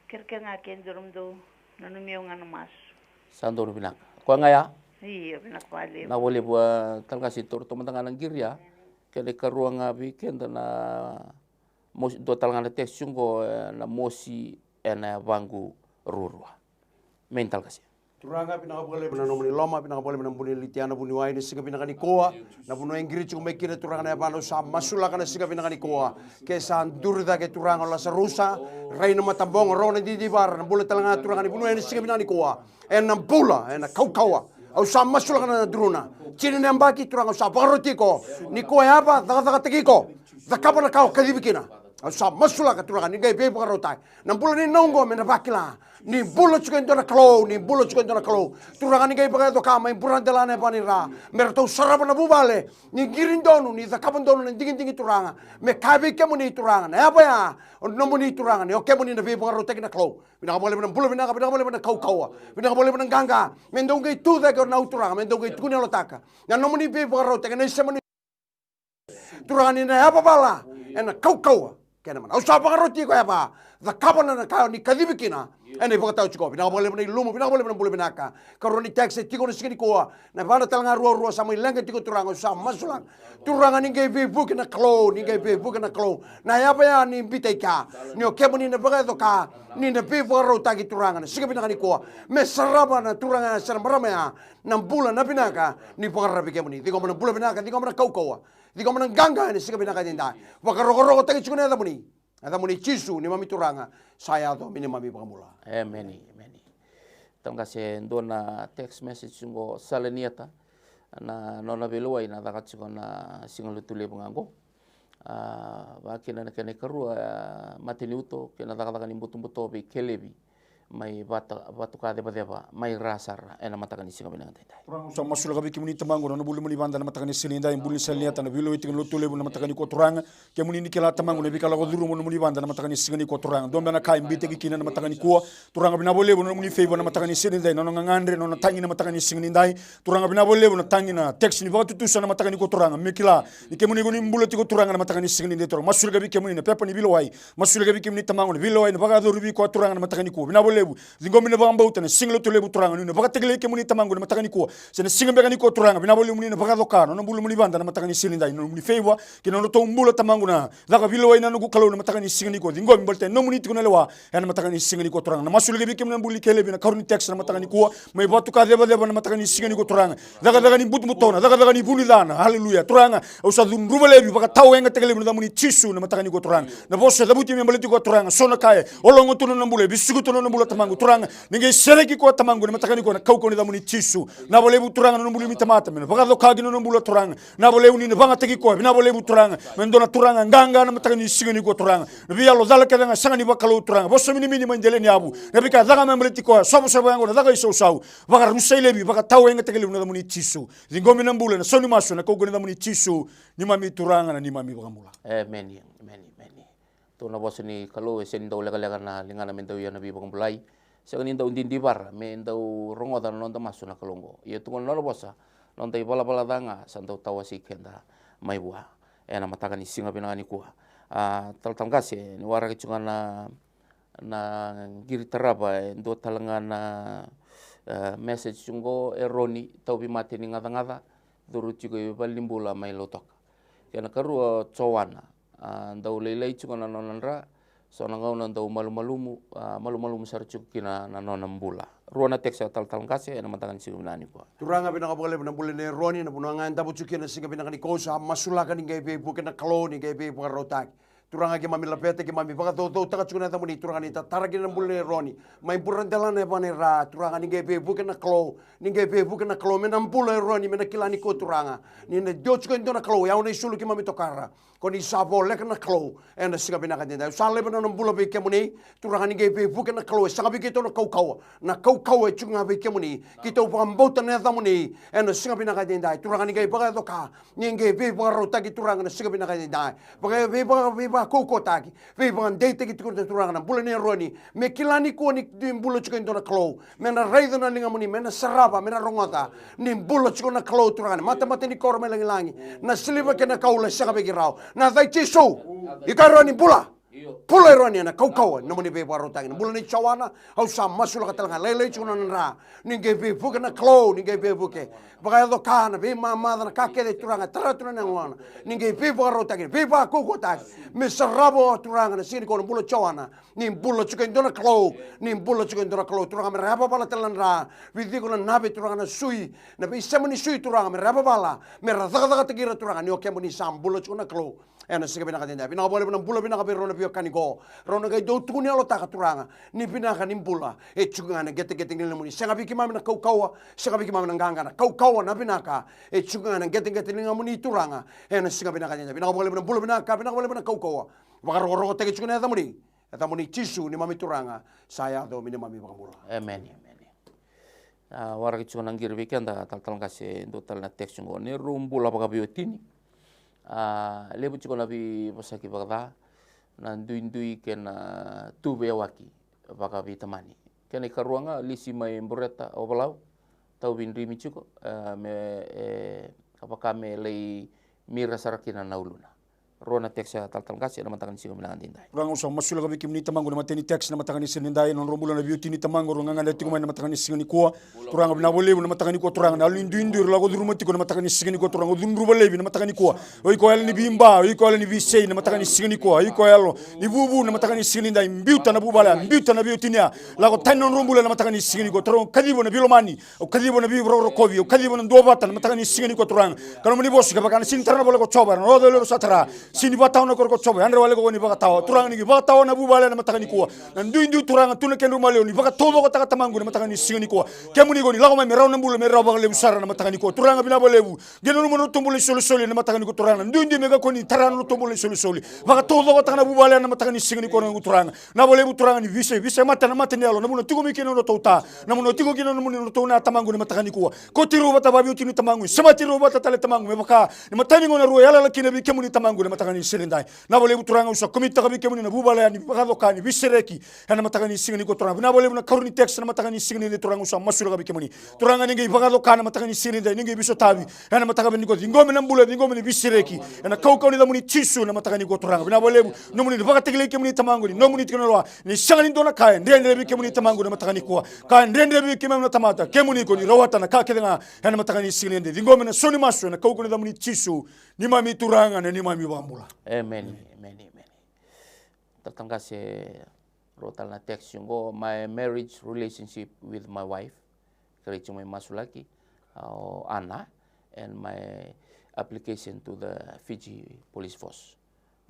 Kere nga kendoro ndo nanumio nga namasu. sando binak ko ngaya Iya binaka wale. na boleh buat talga sitor to mantangan giria kele karuang abi kenda na mos do talga na teksungo na mosi ena bangu rurua mental kasi Turanga pinaka bole bana nomuni loma pinaka bole bana buni litiana buni wai ni singa pinaka ni koa na bunu engiri chu mekire turanga na bano sa masula kana singa pinaka ni koa ke san durda ke turanga la sarusa reina matambong rona di bar na bule talanga turanga ni bunu ni singa pinaka ni koa en na bula en na kaukawa au sa masula kana druna chini na mbaki turanga sa barotiko ni koa apa daga tegiko zakapa na kau kadibikina au sa masula ka turanga ni gai be barotai na bula ni nongo me na bakila ni bulo chuken dona klo ni bulo chuken dona klo turanga ni gai baga to kama impuran delane panira merto saraba na bubale ni girindonu ni zakaban donu ni dingin turanga me kabe ke muni turanga na apa ya no muni turanga ni oke muni na be baga rotek na klo bina bole bina bulo bina bole bina kau kawa bina bole bina ganga mendo gai tu da ko na turanga mendo gai tu ne lotaka na no muni be baga rotek na semani turanga ni na apa bala ena kau kawa kena man usa baga roti ko apa zakaban na kau ni kadibikina ene boka tau chiko bina bole bina lumo bina bole bina bule binaka karoni taxi tiko ni sikini koa na bana talanga ruo sama ilenga tiko turanga sa masulang turanga ni ngai be buki na klo ni ngai be buki na klo na ya ba ni bitaika ni o kemo ni na baga doka ni na be boro tagi turanga na sikini bina ni koa me saraba na turanga na sarama ya na bula na binaka ni boka rabi kemo ni tiko mana bula binaka tiko mana kau kawa tiko mana ganga ni sikini bina ka dinda boka rogo tagi chiko na muni ada muni chisu ni mami turanga saya to mini mami pamula meni tanga se dona text message sungo saleniata na nona beloi na daga chiko na singolo tule bungango ba kena kene karua matini uto kena daga ni buto be kelebi mai batu ka deba mai rasar ena matakani singa binang tai turang usa masula gabi kimuni tamango na bulu muni banda na matakani silinda imbuli saliata na bilo iting lotule na matakani ko turanga kemuni nikela tamango na bikala ko duru muni banda na matakani singani ko turanga domba na kai mbite kina na matakani ko turanga bina bole na muni feibo na matakani silinda no ngandre no tangi na matakani singani ndai turanga bina bole na tangi na text ni batu tusa na matakani ko turanga mikila ikemuni ko nimbulo tiko turanga na matakani singani ndai turanga masula gabi kemuni na pepa ni bilo wai masula gabi kimuni tamango na bilo wai na baga do rubi ko turanga na matakani ko bina bole zingomine bamba utana singlo tole buturanga ni baka tegele ke muni tamango na matakani ko sene singa bega ni ko turanga bina bole muni na baka dokano na bulu muni banda na matakani silinda no muni feiwa kino no to mbulo tamango na daga bilo waina no kalo na matakani singa ni ko zingom bolte no muni tiko na lewa ya na matakani singa ni ko turanga na masule ge na buli kele bina karuni text na matakani ko mai batu ka deba na matakani singa ni ko turanga daga ni but mutona daga ni buli dana haleluya turanga usa dun rubale bi baka tawenga tegele na muni chisu na matakani ko turanga na bosse da buti me baleti ko turanga sona kae olongo tuno na mbule bisugo tuno na mbula tamango ninge sereki ko tamango ni matakani ko na kauko ni damuni chisu na bole buturanga no mbuli mitamata mena baka dokagi no mbula turanga na bole uni banga tegi ko na bole buturanga mendo na turanga nganga na matakani sigani ko turanga na biya lo dala kadanga sangani bakalo turanga bosso mini mandele ni abu na bika daga memleti ko sobo yango na daga iso sau baka rusele bi baka tawenga tegele na damuni chisu zingomi na mbula na soni maso na kauko ni damuni chisu ni mami turanga na ni mami bakamula meni to na boss ni kalau sen do lega na lingana mendo ya nabi bakamulai Sekarang indau dindibar, me indau rongodan nonta masuk na kalongo. Ia tungon nolo bosa, nonta bala danga, santau tawa si kenda mai buah. Ena matakan singa pinangani kuah. Tal kasi, ni wara kecungan na giri taraba ndo talangana message chungo eroni tau bi mati ni ngada duru chigo balimbula mai lotok kena karua cowana ndau lelei chungo na nonanra so nangau ndau malu-malumu sarchukina na nonambula ruana teksa tal kasi na matangan sigu nani po turanga pinaka bole na bule ne roni na punanga ndabu chukina singa pinaka ni kosa masulaka ni gebe bukena kloni gebe bukarotaki turanga ke mami lapete ke mami baka to taka chukuna tamuni turanga ni tatara ke na bule roni mai burantela ne bane ra turanga ni gebe bukena klo ni gebe bukena klo mena bule roni mena kilani ko turanga ni ne dochko ndona klo ya una sulu ke mami tokara koni sabo lek na klo ena singa pinaka tenda sale bana bula be ke muni turanga ni gebe bukena klo sanga be ke to na kau e chunga be ke muni ki to pambota ne tamuni ena singa pinaka tenda turanga ni gebe baka toka ni gebe baka rotaki turanga na singa pinaka tenda baka koko taki ve ban date ki tukur turanga na bulane roni me kilani ko ni bulo chiko ndona klo mena raida na linga muni mena saraba mena rongata ni bulo chiko na klo turanga mata ni korme langi na siliva ke na kaula saka be girao na dai chiso ikaroni bula pula roni na kau no muni be baro tangi bulane chawana au sa masula ka talanga lele chiko na ra ni ge be buke na klo ni ge be buke baka do kana be mama na ka ke turanga tara na ngwana ni ge be baro tangi be ba koko taki me sarabo turanga na sini ko bulo chawana ni bulo chiko ndona klo ni bulo chiko ndona klo turanga me raba bala talanra vidi ko na nabe turanga na sui na be semani sui turanga me raba bala me razaga tegira turanga ni o kemuni sam bulo chiko na klo ena siga pinaka tenda pinaka bole bana bula pinaka be rona pio kaniko rona ga do tuni alo taka turanga ni pinaka ni bula e chunga na gete ni muni senga biki mama na kaukawa senga biki mama na nganga na kaukawa na pinaka e chunga na gete ni muni turanga ena siga pinaka tenda pinaka bole bana bula pinaka bole bana kaukawa baka ro teke chunga na tamuni chisu ni mami turanga saya do mini mami baka amen warga chunga ngir weekend tal kasi do tal na text ngo ne rumbula baka biotini lebu chiko nabi pasaki bagda na ndui ken tube waki baka vitamani ken ikaruanga lisi mai mbureta obalau tau bindri michiko me kapaka me lei mira sarakina nauluna rona teksa tal kasi na matakan sigo milangan dindai rang usang masula gabi kimni tamango na mateni text na matakan sinindai non romulo na beauty ni tamango ronganga na tingumai na matakan singani ko turanga na bole na matakan ko turanga na lindu lago durumati ko na matakan singani ko turanga dundru bale na matakan ko oi ko al ni bimba oi ko al ni bisei na matakan singani ko oi ko al ni bubu na matakan singani ndai mbiuta na bubala mbiuta na beauty nia lago tanon romulo na matakan singani ko turanga kadibo na bilomani o kadibo na bibro rokovi o kadibo na ndobata na matakan singani ko turanga kalo mani bosi ka bakana sintarna bole ko choba no do satara sini batao na korko chobe andre wale ko ni baka taw turanga ni baka taw na bubale na matakani ko na ndu turanga tuna ken rumale ni baka todo ko taka tamangu na matakani singani ko kemuni ko ni lago me raw na mbulu me raw baka lebu sara na matakani ko turanga bina lebu genu mo tombole soli na matakani ko turanga ndu me ga ko ni tarano no tombole soli baka todo ko taka na bubale na matakani singani ko na turanga na lebu turanga ni vise mata na matani alo na muno tigo mi keno no tota na muno tigo keno no muno to na tamangu na matakani ko tiru bata babi utini tamangu sama tiru bata tale tamangu me baka ni matani ngona ruwa yala lakina bi kemuni tamangu na matakani sirindai na bole buturanga usa komita kabi kemuni na bubala ni bakado kani bisereki na matakani singani ko turanga na bole na karuni text na matakani singani ni turanga usa masura kabi kemuni turanga ningi bakado kana matakani sirindai ningi biso tabi na matakani ko ngome na mbule ngome ni bisereki na kau ni da muni chisu na matakani ko turanga na bole no muni bakati kile kemuni tamangu ni no muni tikono ni sangani dona kaya ndende bi kemuni tamangu na matakani ko ka ndende bi kemuni na tamata kemuni ko ni rawata na ka kedenga na matakani singani ngome na soni masu na kau ni da muni chisu ni mami turanga na ni mami bambula amen tatang kasi rotal na text yung my marriage relationship with my wife kaya may masulaki Anna and my application to the Fiji Police Force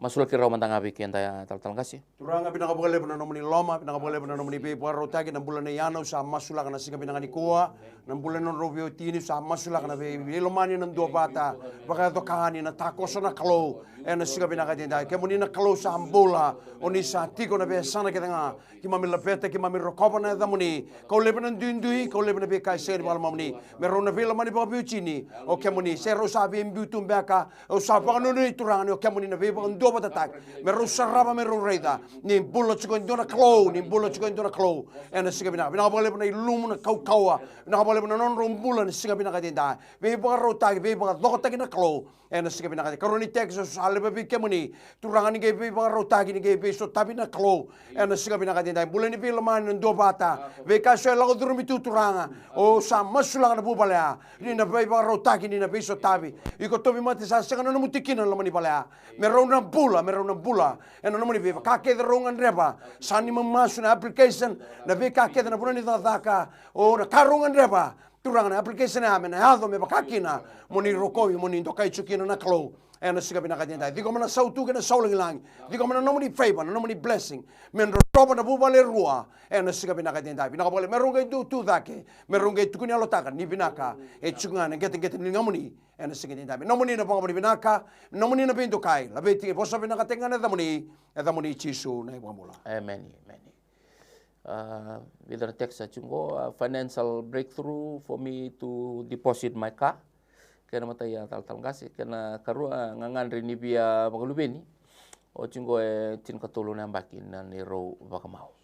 masulaki raw mandangabi kaya tatang kasi turanga pinakabagale na nomoni loma pinakabagale na nomoni pe rotagi na bulan na yano sa masulaka na singa pinangani kuha na bulan na robio tini sa masulaka na be lomani na dua bata baka to kahani na takosa na kalo na singa pinangani dai kemuni na kalo sa ambula oni sa tiko na be sana ketanga kimami lapete kimami rokoba na damuni kau lebe na ndui kau lebe na be kai ser mal mamni merona be lomani ba biuchini o kemuni sero sa be mbiutum beka o sa pa no ni turanga o kemuni na be do batatak me ro saraba me ro reida ni bulo chuko ndona klo ni bulo chuko ndona klo ena siga bina bina bole bina ilum na kau kaua na bole bina non rom bulo ni siga bina kadinda be ba ro tag be ba do tag na klo ena siga bina kadinda karoni texas ale be kemuni turangan ni ge be ba ro tag ni ge be so tabina klo ena siga bina kadinda bulo ni be laman ndo bata be ka so la durmi tu turanga o sa masula na bubalea ni na be ba ro tag ni na be so tabi iko tobi mate sa sanga no mutikina la mani balea me ro na bula ena no mani be ka ke rongan reba sani mamasu na application na be ka ke na bunani daka o na karongan reba turanga na application na me na hado me bakakina moni rokowi moni to kai chukina na klo ena siga bina kadinda digo mana sautu ke na sauling lang digo mana no mani favor no mani blessing men roba na bubale rua ena siga bina kadinda bina bole merunga tu dake merunga tukuni alotaka ni binaka e chungana get ni ngamuni ena siga dinda no mani na bangabani binaka no mani na bintu kai la beti bosa binaka tengana da mani chisu na ibamula amen. With the text chungo financial breakthrough for me to deposit my car. Kena mata ya tal kasi kena karua ngangan rini bia magalubeni o chungo tin katulong na bakin na ni ro bakamao.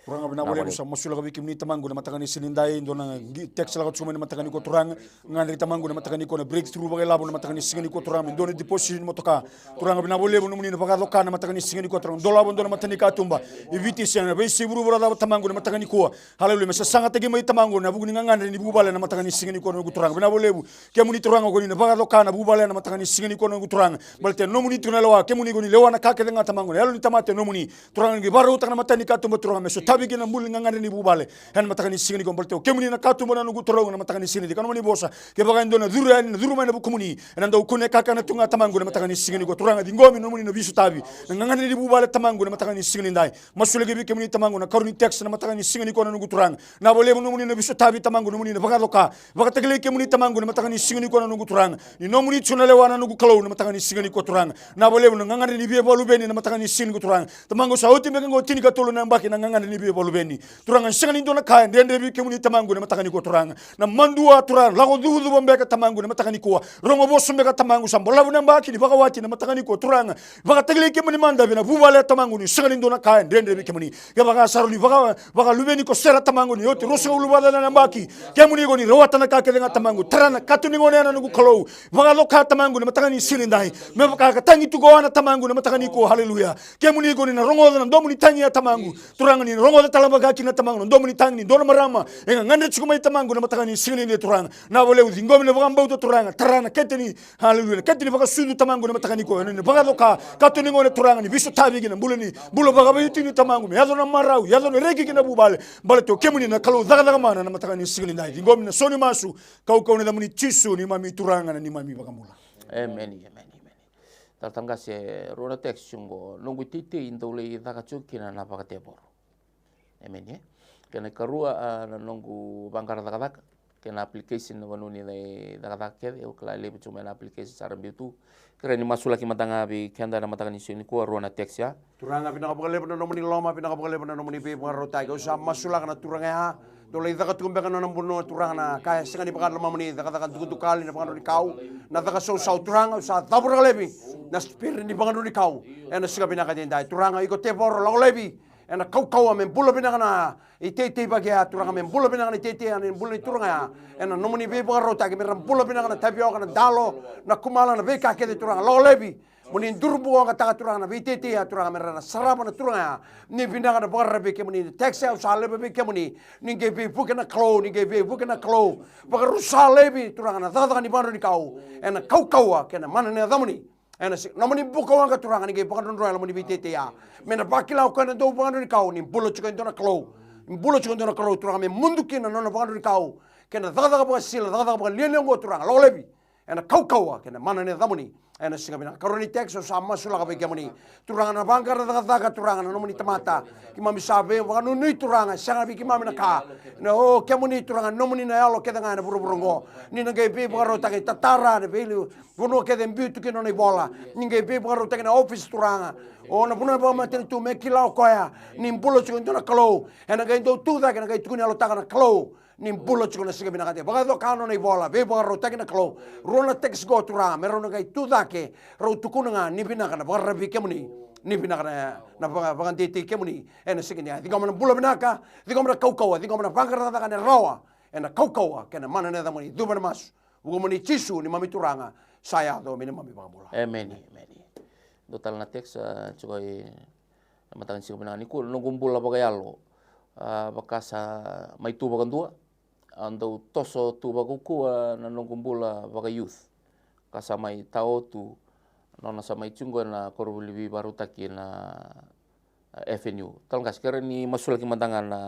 Turanga bina bole sa masula ka bikim ni tamango na matagani sinindai ndo na text la ka na matagani ko turanga ngani tamango na matagani ko na breakthrough bagay labo na matagani singani ko turanga ndo na deposit mo toka turanga bina bole mo muni na bagado ka na matagani singani ko turanga dolabo ndo na matani ka tumba ibiti siya na be siburu bura da tamango na matagani ko haleluya masa sanga tagi mai tamango na buguni ngani ni bubale na matagani singani ko na turanga bina bole bu ke muni turanga ko ni na bagado ka na bubale na matagani singani ko na turanga balte no muni tunalawa ke muni ko ni lewa na ka ke nga tamango na ni tamate no muni turanga gi baro utang na matani ka tumba turanga meso bigi na muli ngangane ni bubale han matakani singani ko balto kemuni na katumo na nugu toro na matakani singani kan mani bosa ke baga ndo na duru na duru mana bukumuni na ndo kune kaka na tunga tamangu na matakani singani ko turanga di ngomi no muni no bisu tabi na ngangane ni bubale tamangu na matakani singani ndai masule ge kemuni tamangu na karuni text na matakani singani ko na nugu turanga na bole no muni no bisu tabi tamangu no muni na baga loka baga tagle kemuni tamangu na matakani singani ko na nugu turanga ni no muni chunale wana nugu kalo na matakani singani ko turanga na bole no ngangane ni biye bolu beni na matakani singani ko turanga tamangu sauti me ngo tini ka tolo na mbaki na ngangane ni biye bolu beni turanga singani ndo na kaya ndende bi kemuni tamangu na matakani ko turanga na mandua turanga lago dudu bombe ka tamangu na matakani ko rongo bosu me ka tamangu sambola buna mbaki ni bagawati na matakani ko turanga baga tagle kemuni manda bina bubale tamangu ni singani ndo na kaya ndende bi kemuni ke baga saru ni baga lubeni ko sera tamangu ni yote rosu ulubada na mbaki kemuni go ni rawata na ka ke nga tamangu tarana katuni ngone na nugu kalo baga loka tamangu na matakani silindai me baga ka tangi tu go na tamangu na matakani ko haleluya kemuni go ni na rongo na ndo muni tangi ya tamangu turanga ni rongo da talamba ga kina tamangu ndo muni tangi ndo marama enga ngande chukuma tamangu na matakani singani ni turanga na bole uzi ngomi na baga mbauto turanga tarana keteni haleluya keteni baga sudu tamangu na matakani ko ni baga loka katuni ngone turanga ni bisu tabi gina bulani bulo baga bayuti ni tamangu yazo na marau yazo na regi gina bubale bale to kemuni na kalo daga daga mana na matakani singani ndai ngomi na soni masu kau na muni chisu ni mami turanga na ni mami baga mula amen. Tatanga se rona text chungo nungu titi indole daga chukina na baga tebor amen kena karua na nungu bangkara daga kena application na wanuni na daga ke o kala lebe chuma na application saram bitu kera ni masula ki matanga bi kenda na matanga ni sini ko rona text ya turanga pinakapagale na nomoni loma pinakapagale na nomoni pe parota ko sa masula kana turanga ha dole daga tumbe kana na buno turanga na kaya singa ni pakala mamani daga tukali na pakala ni kau na daga so turanga sa tabura lebi na spirit ni pakala ni kau ena singa pinakadenda turanga iko tebor la lebi ena kau men bulo pinakana itete bagia turanga men bulo pinakana itete anen bulo turanga ena nomoni pe parota ke meram bulo pinakana tapio kana dalo na kumala na beka ke turanga la lebi muni durbu nga taga turanga na vitete ya turanga merana sarama na turanga ni binanga na barra be ke muni taxi au sale be ke muni ni ge be bukena klo ni ge be bukena klo ba rusale be turanga na daga ni banu ni kau ena kau ke na mana ne damuni ena si no muni buko nga turanga ni ge bakon royal muni vitete ya mena bakila ko na do banu ni kau ni bulo chuko ndona klo bulo chuko ndona klo turanga me mundu kina no banu ni kau ke na daga ba sila daga ba lele ngo turanga lo lebi ena kau ke na mana ne damuni ena singa bina karoni texo sama sula ka kemuni turanga na bangkar daga turanga no muni tamata kimami sabe wa no ni turanga sanga bi kimami na ka no kemuni turanga no muni na yalo kedanga na buru ni na ge be baro ta ke tatara de belu bono ke den bitu ke no ni bola ni ge be baro ta ke na office turanga o na buna ba maten tu me kila ko ya ni mpulo chu ndona klo ena ge do tu da ke na ge tu ni alo ta na klo ni bulo chiko na singa binakate baga do kano na ibola be baga ro takina klo rona tex go tura mero na kai tudake ro tukuna nga ni binakana baga rabi kemuni ni binakana na baga tete kemuni ena singa ni ngomna bulo binaka ngomna kaukau ngomna baga da kana rawa ena kaukau kena mana na damani duban mas ugomani chisu ni mami turanga saya do mini mami baga bola amen do tal na tex chiko matakan singa binakani ku no gumbula baga yalo bakasa mai tu baga dua ando toso tu baga kua na nongumbula baga youth kasa mai tao tu nona sa mai chungo na korubuli baru taki na avenue tal ngas kere ni masulaki mandangan na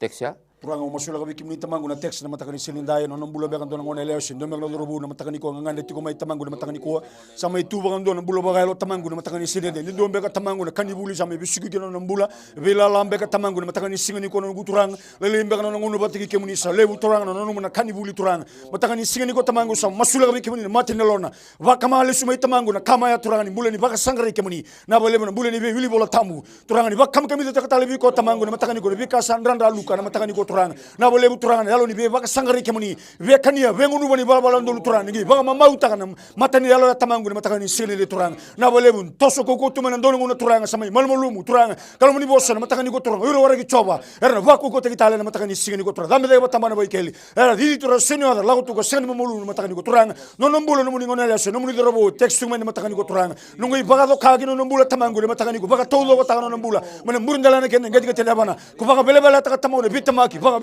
tex ya Turanga o masula kabi kimni tamangu na text na matakani sinindaya no nambula bekan dona ngone leo sin domel no robu na matakani ko ngande tiko mai tamangu na matakani ko sama itu bakan dona bulo bagalo tamangu na matakani sinende ni dombe ka tamangu na kanibuli sama bisugi gino nambula vela lambe ka tamangu na matakani singani ko no guturang lele imbe kana ngono batiki kemuni sa lebu turang no no na kanibuli turang matakani singani ko tamangu sa masula kabi kimni na matinelona va kamale sumai tamangu na kama ya turang ni bulani baka sangare kemuni na bale na bulani be wili bola tamu turang ni bakam kami ta katale bi ko tamangu na matakani ko bi ka sandrandra luka na matakani ko turang na bole turang yalo ni be baka sangari kemuni be kania be ngunu bani bala bala ndolu turang ni baka mamau takana matani yalo tamangu ni matakani sele le turang na bole bun toso ko ko tumana ndolu ngunu turang samai malmolumu turang kalau muni bosa na matakani ko turang yoro waragi coba era vaku ko tekitale na matakani singani ko turang dambe de batambana boy keli era didi turang senyor la ko sengani mamolu na matakani ko turang no nombulo no muni ngona lese no muni robo textu men matakani ko turang no ngi baka do kagi no nombula tamangu ni matakani ko baka todo ko takana nombula mana murindala na ken ngadi ko telabana ko baka bele bele takatamu ne bitamaki baka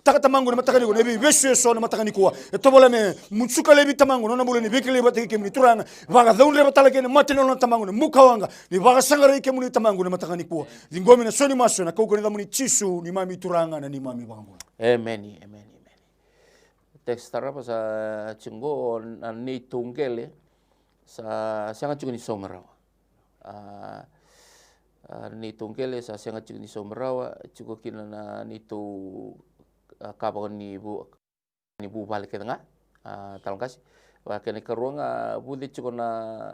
takatamangu na matakani ko nebi beswe so na matakani ko to bola me mutsuka lebi tamangu no nambula ni bekele batiki kemni turanga vaga daunre batala ken matino na tamangu na mukawanga ni vaga sangare kemni tamangu na matakani ko dingomi na soni maso na ko ko ni chisu ni mami turanga na ni mami bangula amen text tarapa sa chingo ni tungele sa sanga chugni somerawa ni tungele sa sanga chugni somerawa chugo kina na ni tu kabon ni bu balik nga talangkas wa kene karuanga bude chugo na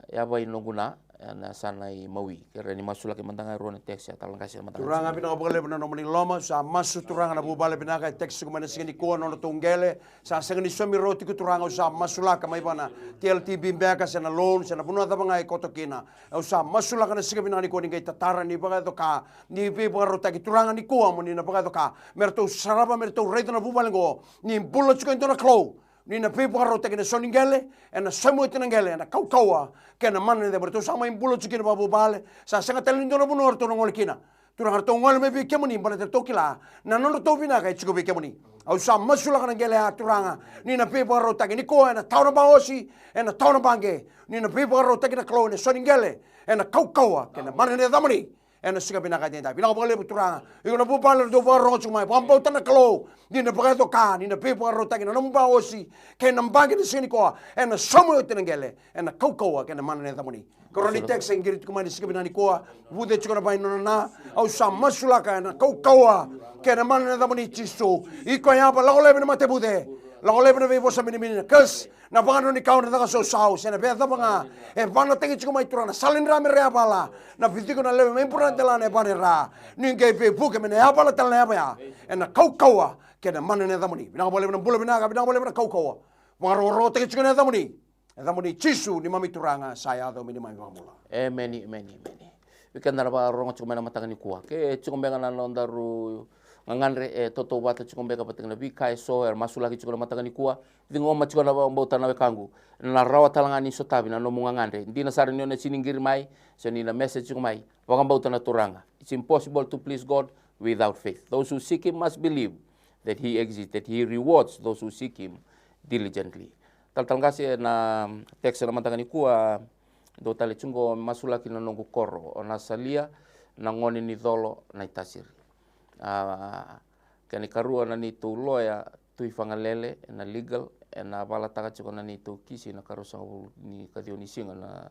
yaba inonguna na sanai mawi kere ni masula ke mandanga ruana tex ya talangkas ya mandanga turanga bina obale bina nomani loma sa masu turanga na bubale bina ka tex ko mana singani ko no tungele sa singani somi roti ku turanga sa masula ka mai bana TLT bimbeka sa na loan sa na bunwa ta bangai kotokina sa masula ka na singani bina ni ko ni kai tatara ni baga to ka ni be baga rota ki turanga ni ko mo ni na baga to ka merto saraba merto redo na bubale go ni bulo chuko ndona klo ni na pe baga rota ki na soningele en na samu tinangele na kaukawa kena mana de bertu sama impulo chikin babu bale sa sanga telin dono buno orto ngol kina turang harto ngol me bi kemuni bana te tokila na non to bina kai chiko bi kemuni au sa masula kana gele ha turanga ni na pe baro ta ni ko na tauna baosi na tauna bange ni na pe baro ta na klo ne soningele na kaukawa kena mana de damani na siga bina kai ta bina bole turanga iko na bu bale do baro chuma pampo ta na klo ni na bagato ka ni na pe baro ta na non baosi kena bange ni sini ko na somo tenengele na kaukawa kena mana ne damani koroni tex ingrit kumani siga bina ni ko bude chukona bai no na au sa masula ka na kaukawa kena mana ne damani chiso iko ya ba lago lebe mate bude lago lebe be bosa mini kes na bangano ni kauna daga so sau sena be ta banga bana tengi chukuma iturana salin rame rea bala na fitiko na lebe importante la ne banera ninge be buke mene abala tal ne ya na kaukawa kena mana ne damani bina boleh bina bula bina ka bina boleh bina kaukawa waro tengi chukuna damani chisu ni mami turanga saya do mini mami mula amen weekend na ba rongo chukuma na matangani kuwa ke chukuma ngana londaru ngangandre toto wata chukuma ka patengna bi kai so masula ki chukuma matangani kuwa dingo ma chukuma ba mbota na wekangu na rawa talangani so tabi na no ngangandre ndina sar nyone siningir mai so ni na message chukuma mai wa mbota na turanga it's impossible to please God without faith those who seek him must believe that he exists that he rewards those who seek him diligently talangasi na text na matangani kuwa do tale chungo masula ki na nongu koro ona salia na ngoni ni dolo na itasiri kani karua na ni tu loya tu ifangalele na legal na bala taka chiko na ni tu kisi na karusa ni kadio ni singa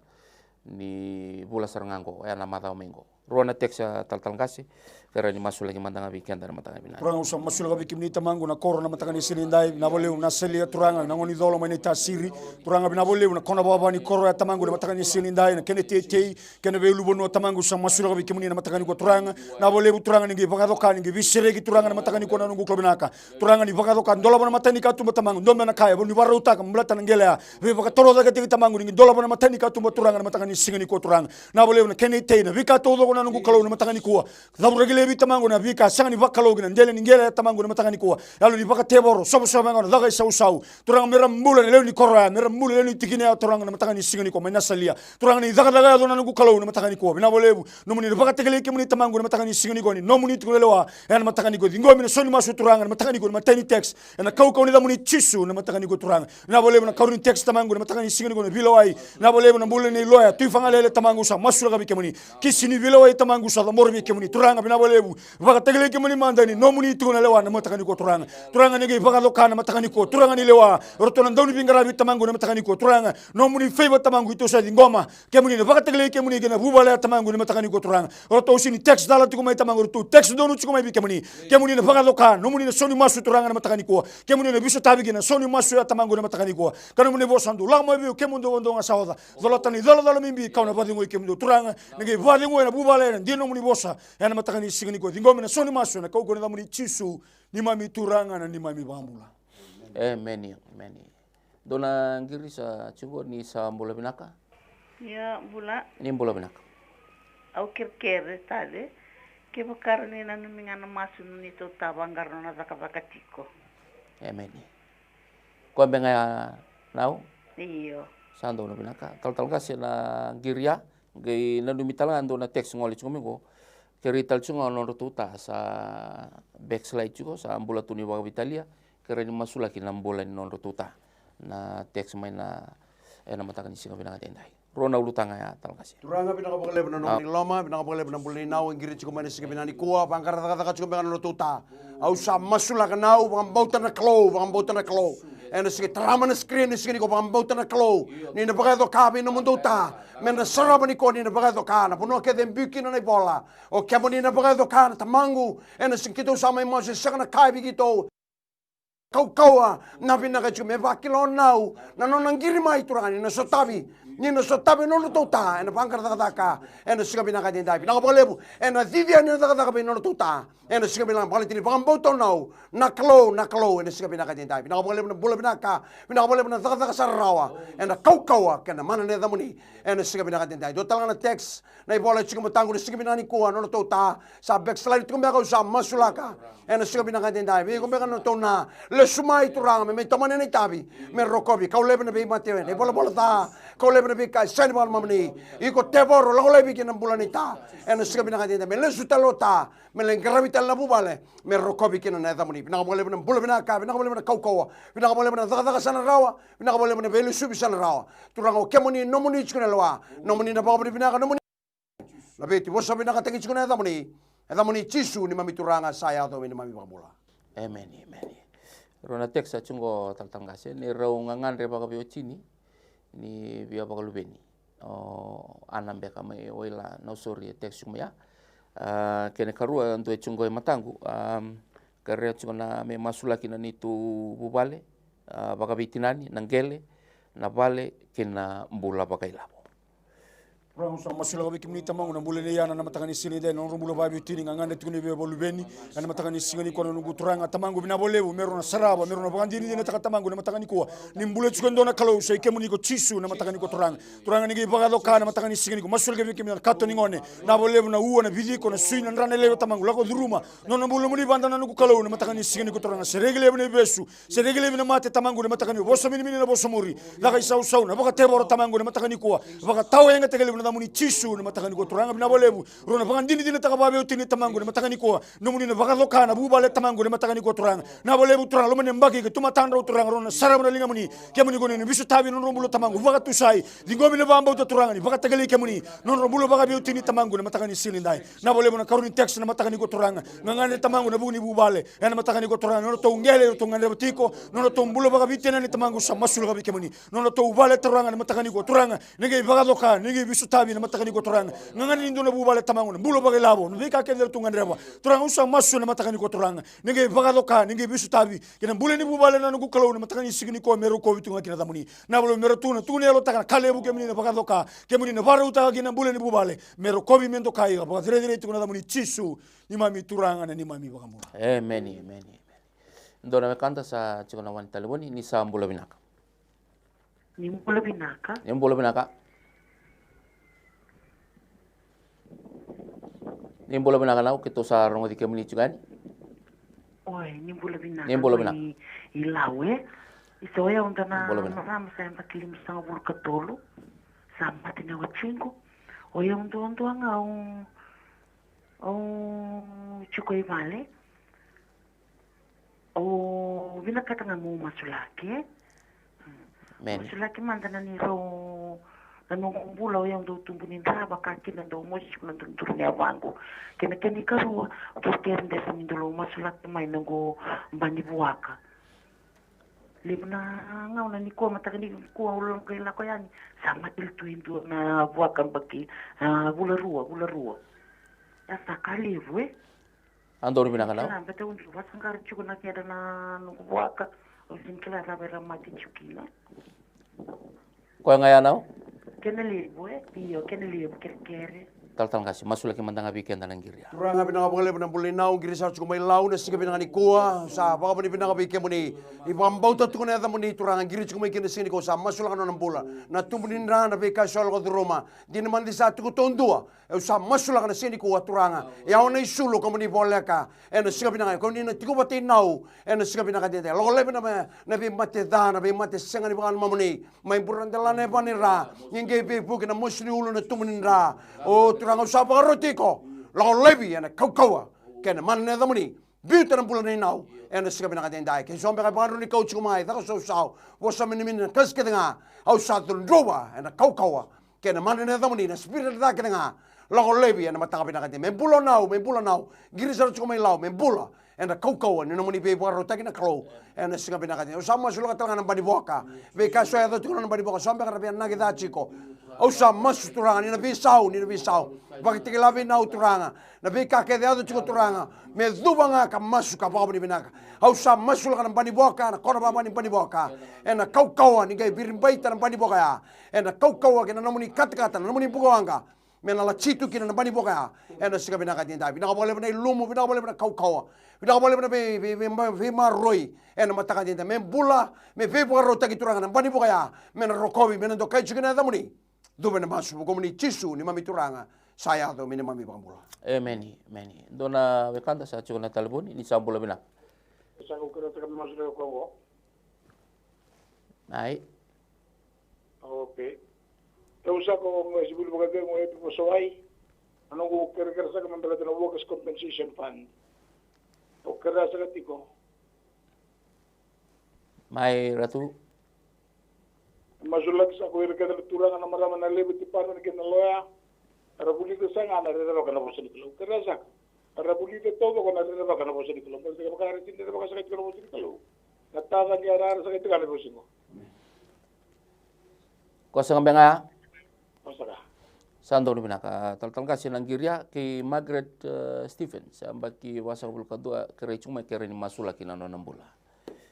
ni bula sarangango ya na mata mengo rona teksa tal kasi kera ni masu lagi mantanga weekend dan mantanga bina Turanga usang masula gabi kimni tamangu na koro na matanga ni sinindai na boleu na selia turanga na ngoni dolo mai tasiri turanga bina boleu na kona baba ni koro ya tamangu na matanga ni sinindai na kene tete kene velu bono tamangu usang masula gabi kimni na matanga ni ko turanga na boleu turanga ni bagado ka ni visere ki turanga na matanga ni ko na nungu klobinaka turanga ni bagado ka ndola bona matani ka tumba tamangu ndombe na kaya boni waruta ka mlata na ngela ve baka toro daga ti tamangu ni ndola bona matani ka tumba turanga na matanga ni singani ko turanga na boleu na kene te na vika todo na nungu kalo na matanga ni ko dabura lebi tamangu na vika sanga ni vakalo gina ndele ni ngele tamangu na matanga ni ko yalo ni vaka teboro sobo sobo ngana daga sau turanga mera mbula ni leo ni korra mera mbula leo ni tikine turanga na matanga ni singani ko mena salia turanga ni daga daga na nungu kalo na matanga ni ko bina bolebu no muni vaka tegele ke muni tamangu na matanga ni singani ko ni no muni tukulewa na matanga ni ko dingo mina soni masu turanga na matanga ni ko matani text na kau ni da muni chisu na matanga ni ko turanga na bolebu na kauni text tamangu na matanga ni singani ko bilo ai na bolebu na mbula ni loya tu fanga lele tamangu sa masu ga bikemuni kisini bilo ai tamangu sa da morbi kemuni turanga bina bolebu vaka tegele ke muni mandani no muni tukuna lewa na matanga ni ko turanga turanga ni vaka lokana matanga ni ko turanga ni lewa rotona ndoni bingara bi tamangu na matanga ni ko turanga no muni favor tamangu ito sa dingoma ke muni vaka tegele ke muni gena bubala tamangu na matanga ni ko turanga roto usini text dala tuku mai tamangu tu text donu tuku mai bi ke muni na vaka lokana no muni na soni masu turanga na matanga ni ko ke muni na biso tabi gena soni masu ya tamangu na matanga ni ko kana muni bosandu la mo bi ke mundo wondo nga sawada zolotani dala mimbi kauna badingo ke mundo turanga nge badingo na bubala na dino muni bosa ya na matanga ni singani ko dingoma na soni masu na kau ko na muni chisu ni mami turanga na ni mami bambula meni dona ngiri sa chungo ni sa bola binaka Ya bula ni bola binaka au kerkere tale ke bakarni na numingana masu ni to tabangar na zakatiko. meni ko benga nau Iyo. sando na binaka tal kasi na giria gay na dumitalangan do na text ngoli chumingo kerital chungo no tuta sa backslide chugo sa ambula tuni wa Italia kera ni masula kinambola ni non tuta na text mai na na matakan singa binanga tendai rona ulutanga ya tal kasi Turanga pinakapagale na nung niloma, pinakapagale na bulinaw, ang girit ko man sa kabinani kuha, pangkarata ko mga natuta. Au sa masula ka naw, pangambauta na klo. And sige trama na screen sige ko pangambauta na klo. Ni na bagado kabi na mundo ta. Men na saraba ni ko ni na bagado ka na puno ke den buki na bola. O kemo ni na bagado ka na tamangu. And sige kito sa may mo sa na kabi gito. Kau na pinakachu me bakilo naw. Na nonang girimay turani na sotabi. Nino so tabi no tuta en pangkar taka en siga binaka din dai binaka bolebu en divia ni taka bin no tuta en siga binaka palitini pamboto no naklo en siga binaka din dai binaka bolebu bola binaka bolebu na taka sarawa en kau ken mana ne damuni en siga binaka din dai do talanga text na bola siga matangu siga binani ko no tuta sa backslide ko meka sa masulaka en siga binaka din dai ko meka no tona le sumai turanga me tomane ni tabi me rokobi kau lebe na be mateo ne bola ta kau lebe na be kai sen bal mamni iko teboro lo lebe ki na bulan ita en siga binaka din me le sutalota me le gravital na bubale me rokobi ki na damuni binaka bolebu na bulan binaka binaka bolebu na kau binaka bolebu na daga sana rawa binaka bolebu na belu subi sana rawa turanga kemoni nomuni chukuna loa nomuni na babri binaka nomuni labeti wosa binaka tengi chukuna damuni chisu ni mami turanga saya atau ni mami babula amen rona teksa chungo taltangase ni raungangan re baka chini ni bia baka lubeni anambe kama oila no sorry teksu ya kene karua ndo chungo matangu kare chungo na me masula kina ni tu bubale baka bitinani nangele na vale kena mbula baka ilabo Rang sa masila ka bikimni tamang na bulan yana na matangani sini de no rumbulo babi tini ngangane tukuni be bolubeni na matangani singani kono nugu turanga tamangu bina bolebu mero na saraba mero na bagandini de na tamangu na matangani ko nimbule chukondo na kalo sai kemuni ko chisu na matangani ko turanga ni bagado ka na matangani singani ko masul ka bikimni na kato ni ngone na bolebu na uo na bidi ko na sui na rane lewe tamangu lako duruma no na bulu muni banda na nugu kalo na matangani singani ko turanga seregele ne besu seregele na mate tamangu na matangani boso mini na boso muri la kai sau na baka teboro tamangu na matangani ko baka tawe nga tegele na muni chisu na matakani ko turanga bina bolebu rona bagandini dina takababe utini tamangu na matakani ko numuni na bagaloka na bubale tamangu na matakani ko turanga na bolebu turanga lomane mbaki ke tumatandro turanga rona saram na linga muni kemuni ko ni bisu tabi non rombulo tamangu baga tusai dingomi na bamba uta turanga ni baga tegele kemuni non rombulo baga be utini tamangu na matakani silindai na bolebu na karuni text na matakani ko turanga ngangane tamangu na buni bubale na matakani ko turanga no to ngele to ngane butiko no to mbulo baga bitena ni tamangu sa masul ga bikemuni no to ubale turanga na matakani ko turanga nige bagaloka nige bisu tabi na matakani ko turanga ngangani indo na bubale tamangu na bulo bagai labo no bika kender tungan reba turanga usa masu na matakani ko turanga ninge bagadoka ninge bisu tabi kina bule ni bubale na nugu kalau na matakani sigini ko mero ko bitunga kina tamuni na bolo mero tuna elo takana kalebu kemuni na bagadoka kemuni na baru utaka kina bule ni bubale mero ko mendo kai ga dire dire tunga tamuni chisu ni mami turanga na ni mami bagamura Amen. Ndo na kanta sa chiko na wanita leboni ni sa mbula binaka. Ni mbula binaka. Ni mbula binaka. Ni mbula binaka na ukito sa rongo di kemuni chugani. Oi, ni mbula binaka. Ni mbula binaka. Ilawe. Isoya onda na Mbula binaka. marama sa emba kilim sa bulu katolo. Sa mati na wachingo. Oya ondo anga chuko ibale. Binakata nga mo masulaki. Masulaki man na niro nanungumbula yang do tumbunin raba kaki na do mosi kuna turnya wangu. Kena karu kerker desa mindolo masulaki mai nango mbani buaka. Libna nga una ni ko matakani ko ulong kay la ko yan. Sama til tuindo na buaka baki bularua. Ya sakali we. Ando rin binaka na? Bete un wasangara chuko na keda na nukubuaka. Usinkila rabera mati chukina. Ko nga yan Kenelibu iyo kenelibu kerkere. Tal kasi masulaki mandanga weekend na Giria. Turanga pinangapagale na bulinaw girisar ko may law na siga pinangani kuha sa baka ni pinangapike mo ni ibambaw ta ko na mo ni turanga giris ko may kinasini ko sa masulakan ng bula na tumunin na beka sol ko Roma di naman di sa ko tondua sa masulakan na sini ko turanga yaw na isulo ko ni boleka na siga pinangani ko ni tiko pati naw na siga pinangani lo lebe na bi mate da na bi mate senga ni bakal mamuni may burandala na panira ngi be bu na musli ulo na tumunin ra o turanga usapa rotiko lao lebi ana kaukawa kena manne damuni biuta na bulan inau ena siga bina katen dai ke sombe ka baru ni coach kumai ta so sao wosa min min kas ke nga au sa tun roba ena kaukawa kena manne damuni na spirit da ke nga lao lebi ena mata bina katen me bulan nau giri sa kumai lao me bula ena kaukawa ni namuni be baru ta kina kro ena siga bina katen usama sulo ka tanga bani boka be ka so ya tu na bani boka sombe ka bia na ke da chiko au sa mas turanga ni na bisau bagi tigilavi na turanga na bika ke deado chiko turanga me dubanga ka masu ka pa ni binaka au sa masu la bani boka na kora ba bani boka ena kaukawa ni gai birimbai tan bani boka ya ena kaukawa ke na namuni katkata na namuni bugoanga me na la chitu ke na bani boka ya ena siga binaka tinda binaka bole bana lumu binaka bole bana kaukawa binaka bole bana be maroi ena mataka tinda me bula me be rota ki turanga na bani boka ya me na rokobi me na do kai chikina damuni dove na masu ko ni chisu ni mami turanga saya do mini mami bangula Amen. Dona wekanda sa chiko na talboni ni sa mbula binaka. Sa ko kira ta masu ko ko. Ai. Okay. Tau sa ko ng sibul bagay mo ito po sawai. Ano ko kira sa kamandala na workers compensation fund. O kira sa katiko. Mai ratu. Masulat sa ko ira kada turang na maraman na lebet parang na kinaloya. Rabuli ko sa nga na rero kana po sa diklo. Kira sa rabuli ko todo ko na rero kana po sa diklo. Kasi ka makara tin rero ka sa diklo po sa diklo. Nataga ni arar sa diklo po singo. Ko sa nga Masaka. Sando ni binaka tal kasi ng Giria kay Margaret Stephens ambaki wasa bulkadua kere chuma kere ni masulaki na nambula.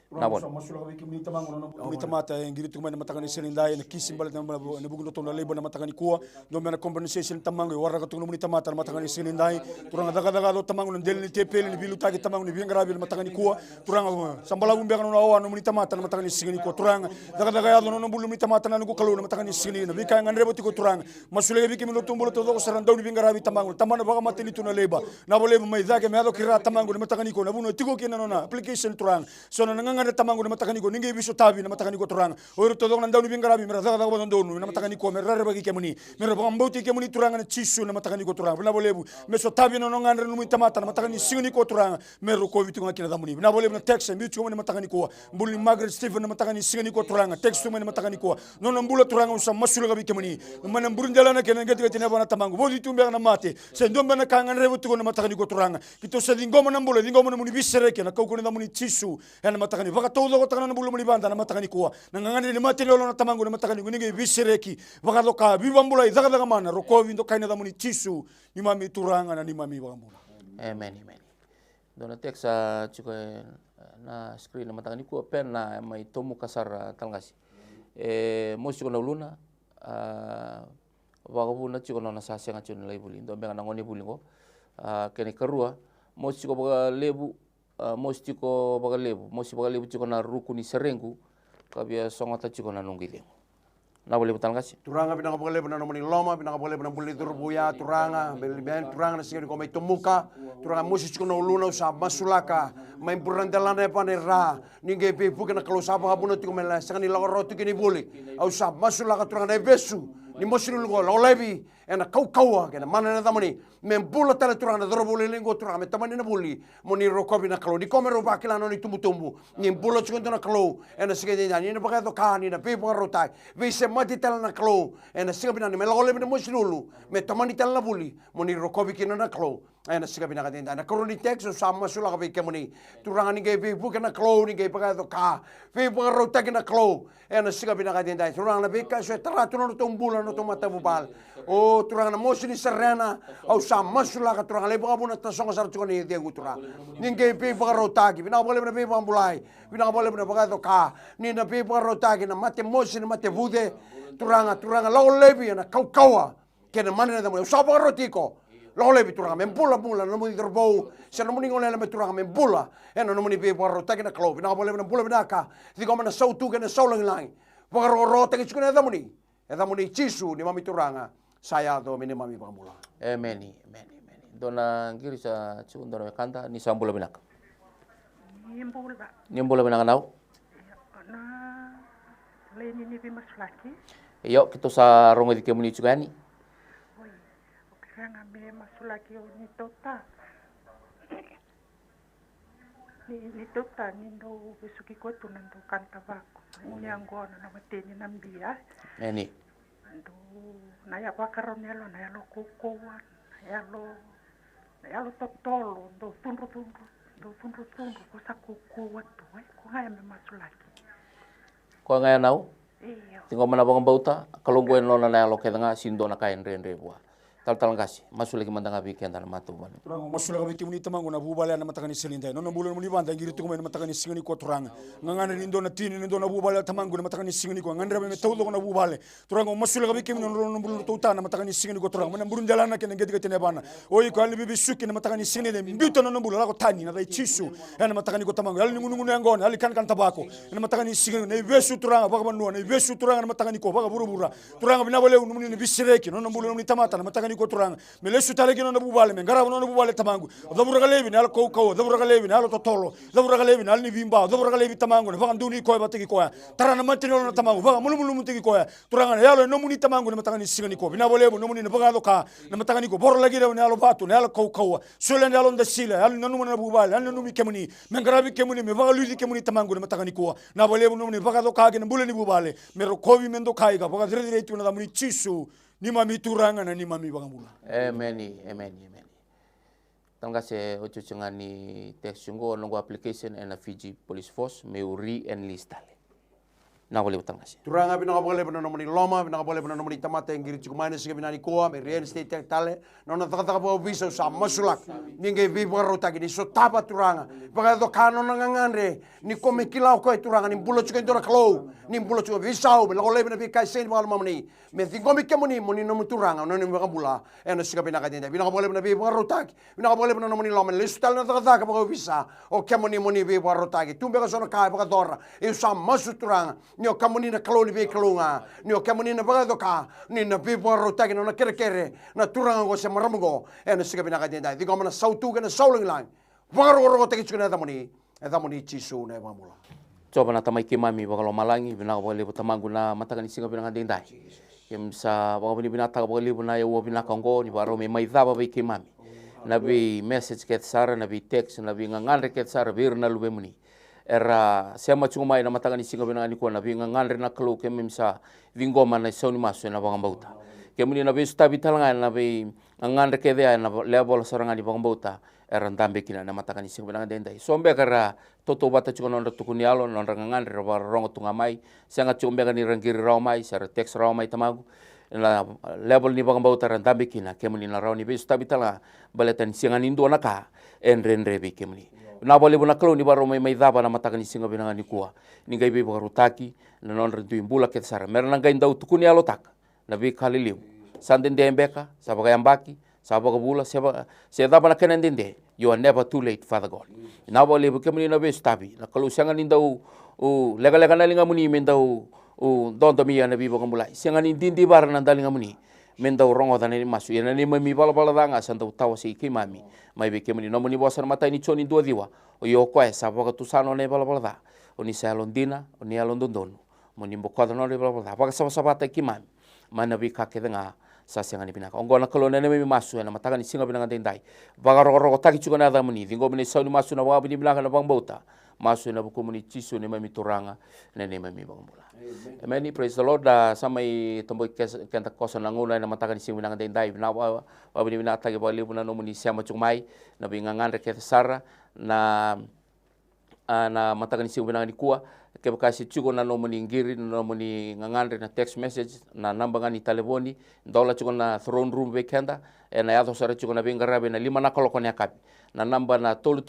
Nabon. Masula ka kimita mango no kimita mata yang giri tu mana matakani senindai na kisim balat na bugun to na lebo na matakani kuwa do mena compensation tamango warra ka tu munita mata na matakani senindai turang daga do tamango no del ni tepel ni bilu tagi tamango ni biengra bil matakani kuwa turang sambala umbe kan no awa no munita mata na matakani singini ko turang daga do no bulu munita mata na ko kalu na matakani singini na bika ngan rebo ko turang masula ka bikimi no tumbulo to do saran daw ni biengra bil tamango tamana baga matini tu na leba na bole mai daga me ado kira tamango na matakani ko na buno tiko kina no na application turang so na nganga tamango na matakani ko ninge biso tabi na matakani ko turanga oiro todong nan dawni bingarabi mera daga daga donu na matakani ko mera reba ki kemuni mera bambauti kemuni turanga na chisu na matakani ko turanga na bolebu meso tabi no ngandre no mitamata na matakani singni ko turanga mero ko bitu ngakina damuni na bolebu na text mbitu ko na matakani ko mbuli Margaret Stephen na matakani singni ko turanga text mo na matakani ko no no mbula turanga usa masulu gabi kemuni mana mburindala na kenen gati gati na bana tamango bodi tumbe na mate se ndomba na kangan rebo tu na matakani ko turanga kito se dingoma na mbula dingoma na muni bisere ke na ko ko na muni chisu na matakani ngani baka todo ko takana bulu mulibanda na matakani kuwa na ngani ni mati lolo na tamangu na matakani ngi bisireki baka doka bibambula idaka daga mana rokovi ndo kaina da muni tisu ni mami turanga na ni mami bambula. Amen. Dona teksa chiko na screen na matakani kuwa pen na mai tomu kasar talngasi. Mo chiko na uluna wakabu chiko na sasi nga chiko na laibuli ndo benga na ngoni bulingo kene karua mo chiko baka lebu mo chiko baka lebu chiko na rukuni serengu kabia songata chiko na nungilengo na boleh talngasi. Turanga binaka bole bana nomoni loma binaka bole bana buli turbuya turanga ben turanga na sigari ko mai tomuka turanga musi chiko na uluna usa masulaka mai burandalana e panera ninge pe puka na kalau sapa habuna tiko mela sakani la rotu kini buli au sa masulaka turanga na besu ni musi lugo la lebi ena kau kena mana na tamani membula tala turanga na dorobuli lingo turanga me tamani na buli moni rokobi na kalau ni komero bakila no ni tumbu ni bulo chiko na kalau ena sigari ni na baka to kani na pe rotai vise mati tala na kalau ena sigari na me la lebi na musi lulu me tamani tala na buli moni rokobi kina na kalau ena sigari na kadenda na koroni text sa masulaka pe kemoni turanga ni ge buka na kalau ni ge baka to ka pe rotai kina kalau ena sigari na kadenda turanga na beka so tara tuno tumbula no tomata bubal o turanga na mosi ni serena au sa masulaka turanga le baka buna tasonga sar tukoni dengu turanga ninge pe baka rotaki bina bole bina pe bambulai bina bole bina baka to ka ni na pe baka rotaki na mate mosi na mate vude turanga lo lebi na kaua kena mana na mo sa baka rotiko lo lebi turanga membula no mo dirbo se no mo ni ngole na turanga membula eno no mo ni pe baka rotaki na klo bina bole bina bula bina ka digo mana sautu kena saulang lang baka rotaki chukuna da mo ni chisu ni mami turanga saya do mini mami bambula. Amen. Dona ngiri sa chundora me kanta ni sambula binaka. Nimbula binaka nau. Na leni ni bi masulaki. Iyo kita sa rongo di kemuni chugani. Oi. Okiranga me masulaki ni tota. Ni tota ni ndo besuki ko tunando kanta bako. Nyangona na mateni nambia. Eni. Ndo na ya bakaronelo na ya lo kukuan na ya lo totolo ndo tunru kusa kukuan tu ko ngaya me masulaki. Ko ngaya nau? Iyo. Tingo mana bang bauta kalau gue nona na lo kedanga sindo na kain rendre buah. Tal ngasi masuk lagi mandanga bikin tan matu ban. Turanga masula ka bikimuni tamangu na bubale na matakani silindai no bulo muli banda ngiri tuko na matakani singani ko turanga ngangana nindo na tini nindo na bubale tamangu na matakani singani ko ngandra me tawdo ko na bubale turanga masula ka bikimuni no bulo tuta na matakani singani ko turanga mana burun jalana ke ngedi ke tene bana oyi ko ali bibi suki na matakani singani de mbuto no bulo la ko tani na dai chisu na matakani ko tamangu ali ngunu ngona ali kan tabako na matakani singani na besu turanga baka banu na besu turanga na matakani ko baka buru turanga bina bole no bisireki no bulo no tamata na matakani ko turanga melesu taleki no bubale me ngara no bubale tamangu dabura galebi na ko dabura galebi na lo totolo dabura galebi na ni bimba dabura galebi tamangu na nduni ko batiki ko tarana matino no tamangu baka mulu mutiki ko turanga na yalo no muni tamangu na matangani sigani ko bina bole no muni na baka ka na matangani ko bor lagi na lo batu na lo ko sule na lo ndasila yalo no na bubale yalo no mi kemuni me ngara bi kemuni me baka ludi kemuni tamangu na matangani ko na bole no muni baka ka ke na bule ni bubale me ro ko bi mendo kai ga baka dire tu na muni chisu ni mami turanga na ni mami bangambula. Amen. Tangga se ocho changani teksungo nongo application and a Fiji Police Force me re-enlist tale. Na boleh utang nasi. Turanga binaka bole bana nomoni loma binaka bole bana nomoni tamata ngiri chukumane siga binani koa me real estate tale nona taka po visa sa masulak ninge vi barota ni so tapa turanga baka do kano ngangandre ni komi kilau ko turanga ni bulo chuken dora klo ni bulo chuken visa o la gole bina bi kai sen mal mamni me tingomi kemoni moni nomu turanga noni bula ena siga binaka denda binaka bole bana vi barota binaka bole bana nomoni loma listal na taka po visa o kemoni moni vi barota tumbe ka sono kai baka dora e sa masu turanga nio kamuni na kaloni be kalunga nio kamuni na baga doka ni na pipo rotaki na kere na turanga go se maramugo ena siga binaka denda digo mana sautu na sauling lang waro ro taki chuna tamuni chisu na mamula Coba na tamai kimami bakalo malangi binaka boleh butamangu na matagani singa binaka denda kem sa baka bini binata boleh buna ya wo binaka ngo ni baro me mai daba be kimami nabi message ket sara nabi text nabi ngangandre ket sara bir na lube muni era sema chunga mai na matagani singa bina ni ko na binga ngandre na klo ke memsa vingoma na soni maso na bangambauta ke muni na be stabi talanga na be ngandre ke dia na level soranga ni bangambauta era ndambe kina na matagani singa bina denda sombe kara toto bata chuko non tukuni alo non rangangan ra rongo tunga mai sanga chumbega ni rangiri rao mai sara text rao mai tamagu la level ni bang bauta ran tambi kina kemuni na rao ni besu tabitala baletan singa ni ndo naka enrenre be kemuni na bole bona klo ni baro mai daba na mataka ni singa binanga ni kuwa ni gai be barutaki na non rentu imbula ket sara merna ngai ndau tukuni alo tak na be kaliliu sanden dembeka sabaga yambaki sabaga bula se daba na kenen dende. You are never too late, Father God. Na bole bu kemuni na be stabi na klo sanga ni ndau lega na linga muni mendau dondo mi na bi bangulai sanga ni dindi bar na dalinga muni mendau rongo dana ni masu ina ni mami bala danga sandau tawa si kimami mai be kemuni no muni bosan mata ni choni dua diwa o yo kwa sabaga tu sano ne bala da oni salondina oni alondondonu muni bokwada no bala da baga sabata kimami mana bi ka kedenga sa senga ni binaka ongo na kalo nene mi masu na mataka ni singa binanga dendai baga rogo taki chuka na da muni dingo mini sauni masu na wabi ni binaka na bangbauta masu na buku muni chisu ni mami turanga nene mami bangbola amen. Praise the Lord. Samai tomboy kenta kosa na nguna na mataka ni singa binanga dendai na wabi ni binaka ge bali buna no muni siama chumai na bingangan re sara na mataka ni singa binanga ni kuwa ke bakasi chugo na nomo ni ngiri na nomo ni ngangandre na text message na namba ngani telefoni dola chugo na throne room bekenda na yato sara chugo na bengarabe na lima na koloko ni akabi na namba na tolu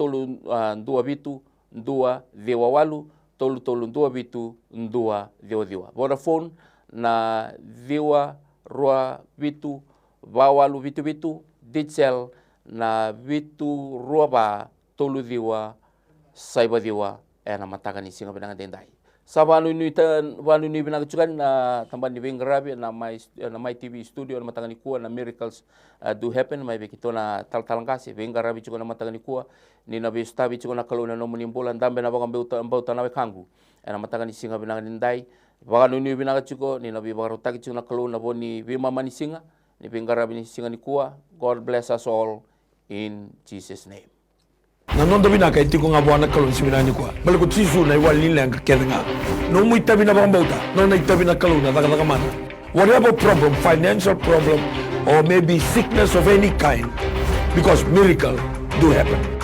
ndua bitu ndua dewa walu tolu ndua bitu ndua dewa Vodafone na dewa rua bitu walu bitu Digicel na bitu rua ba tolu dewa saiba dewa na mataka ni singa binanga dendai sabanu ni binanga chukan na tamban ni bengarabe na my TV studio na mataka ni kuwa na miracles do happen mai bekito na talangasi bengarabe chukan na mataka ni kuwa ni na bestabi chukan na kalona no munimbola ndambe na bagambe uta na kangu na mataka ni singa binanga dendai baganu ni binanga chuko ni na bibarotaki chukan na kalona boni bimama ni singa ni bengarabe ni singa ni kuwa. God bless us all in Jesus name. Na nonda bina ka itiko nga buana kalon siminani kwa bale ko tisu na iwa linlang ka kedenga no mu itabi na bangauta no na itabi na kaluna daga mana whatever problem, financial problem or maybe sickness of any kind, because miracle do happen.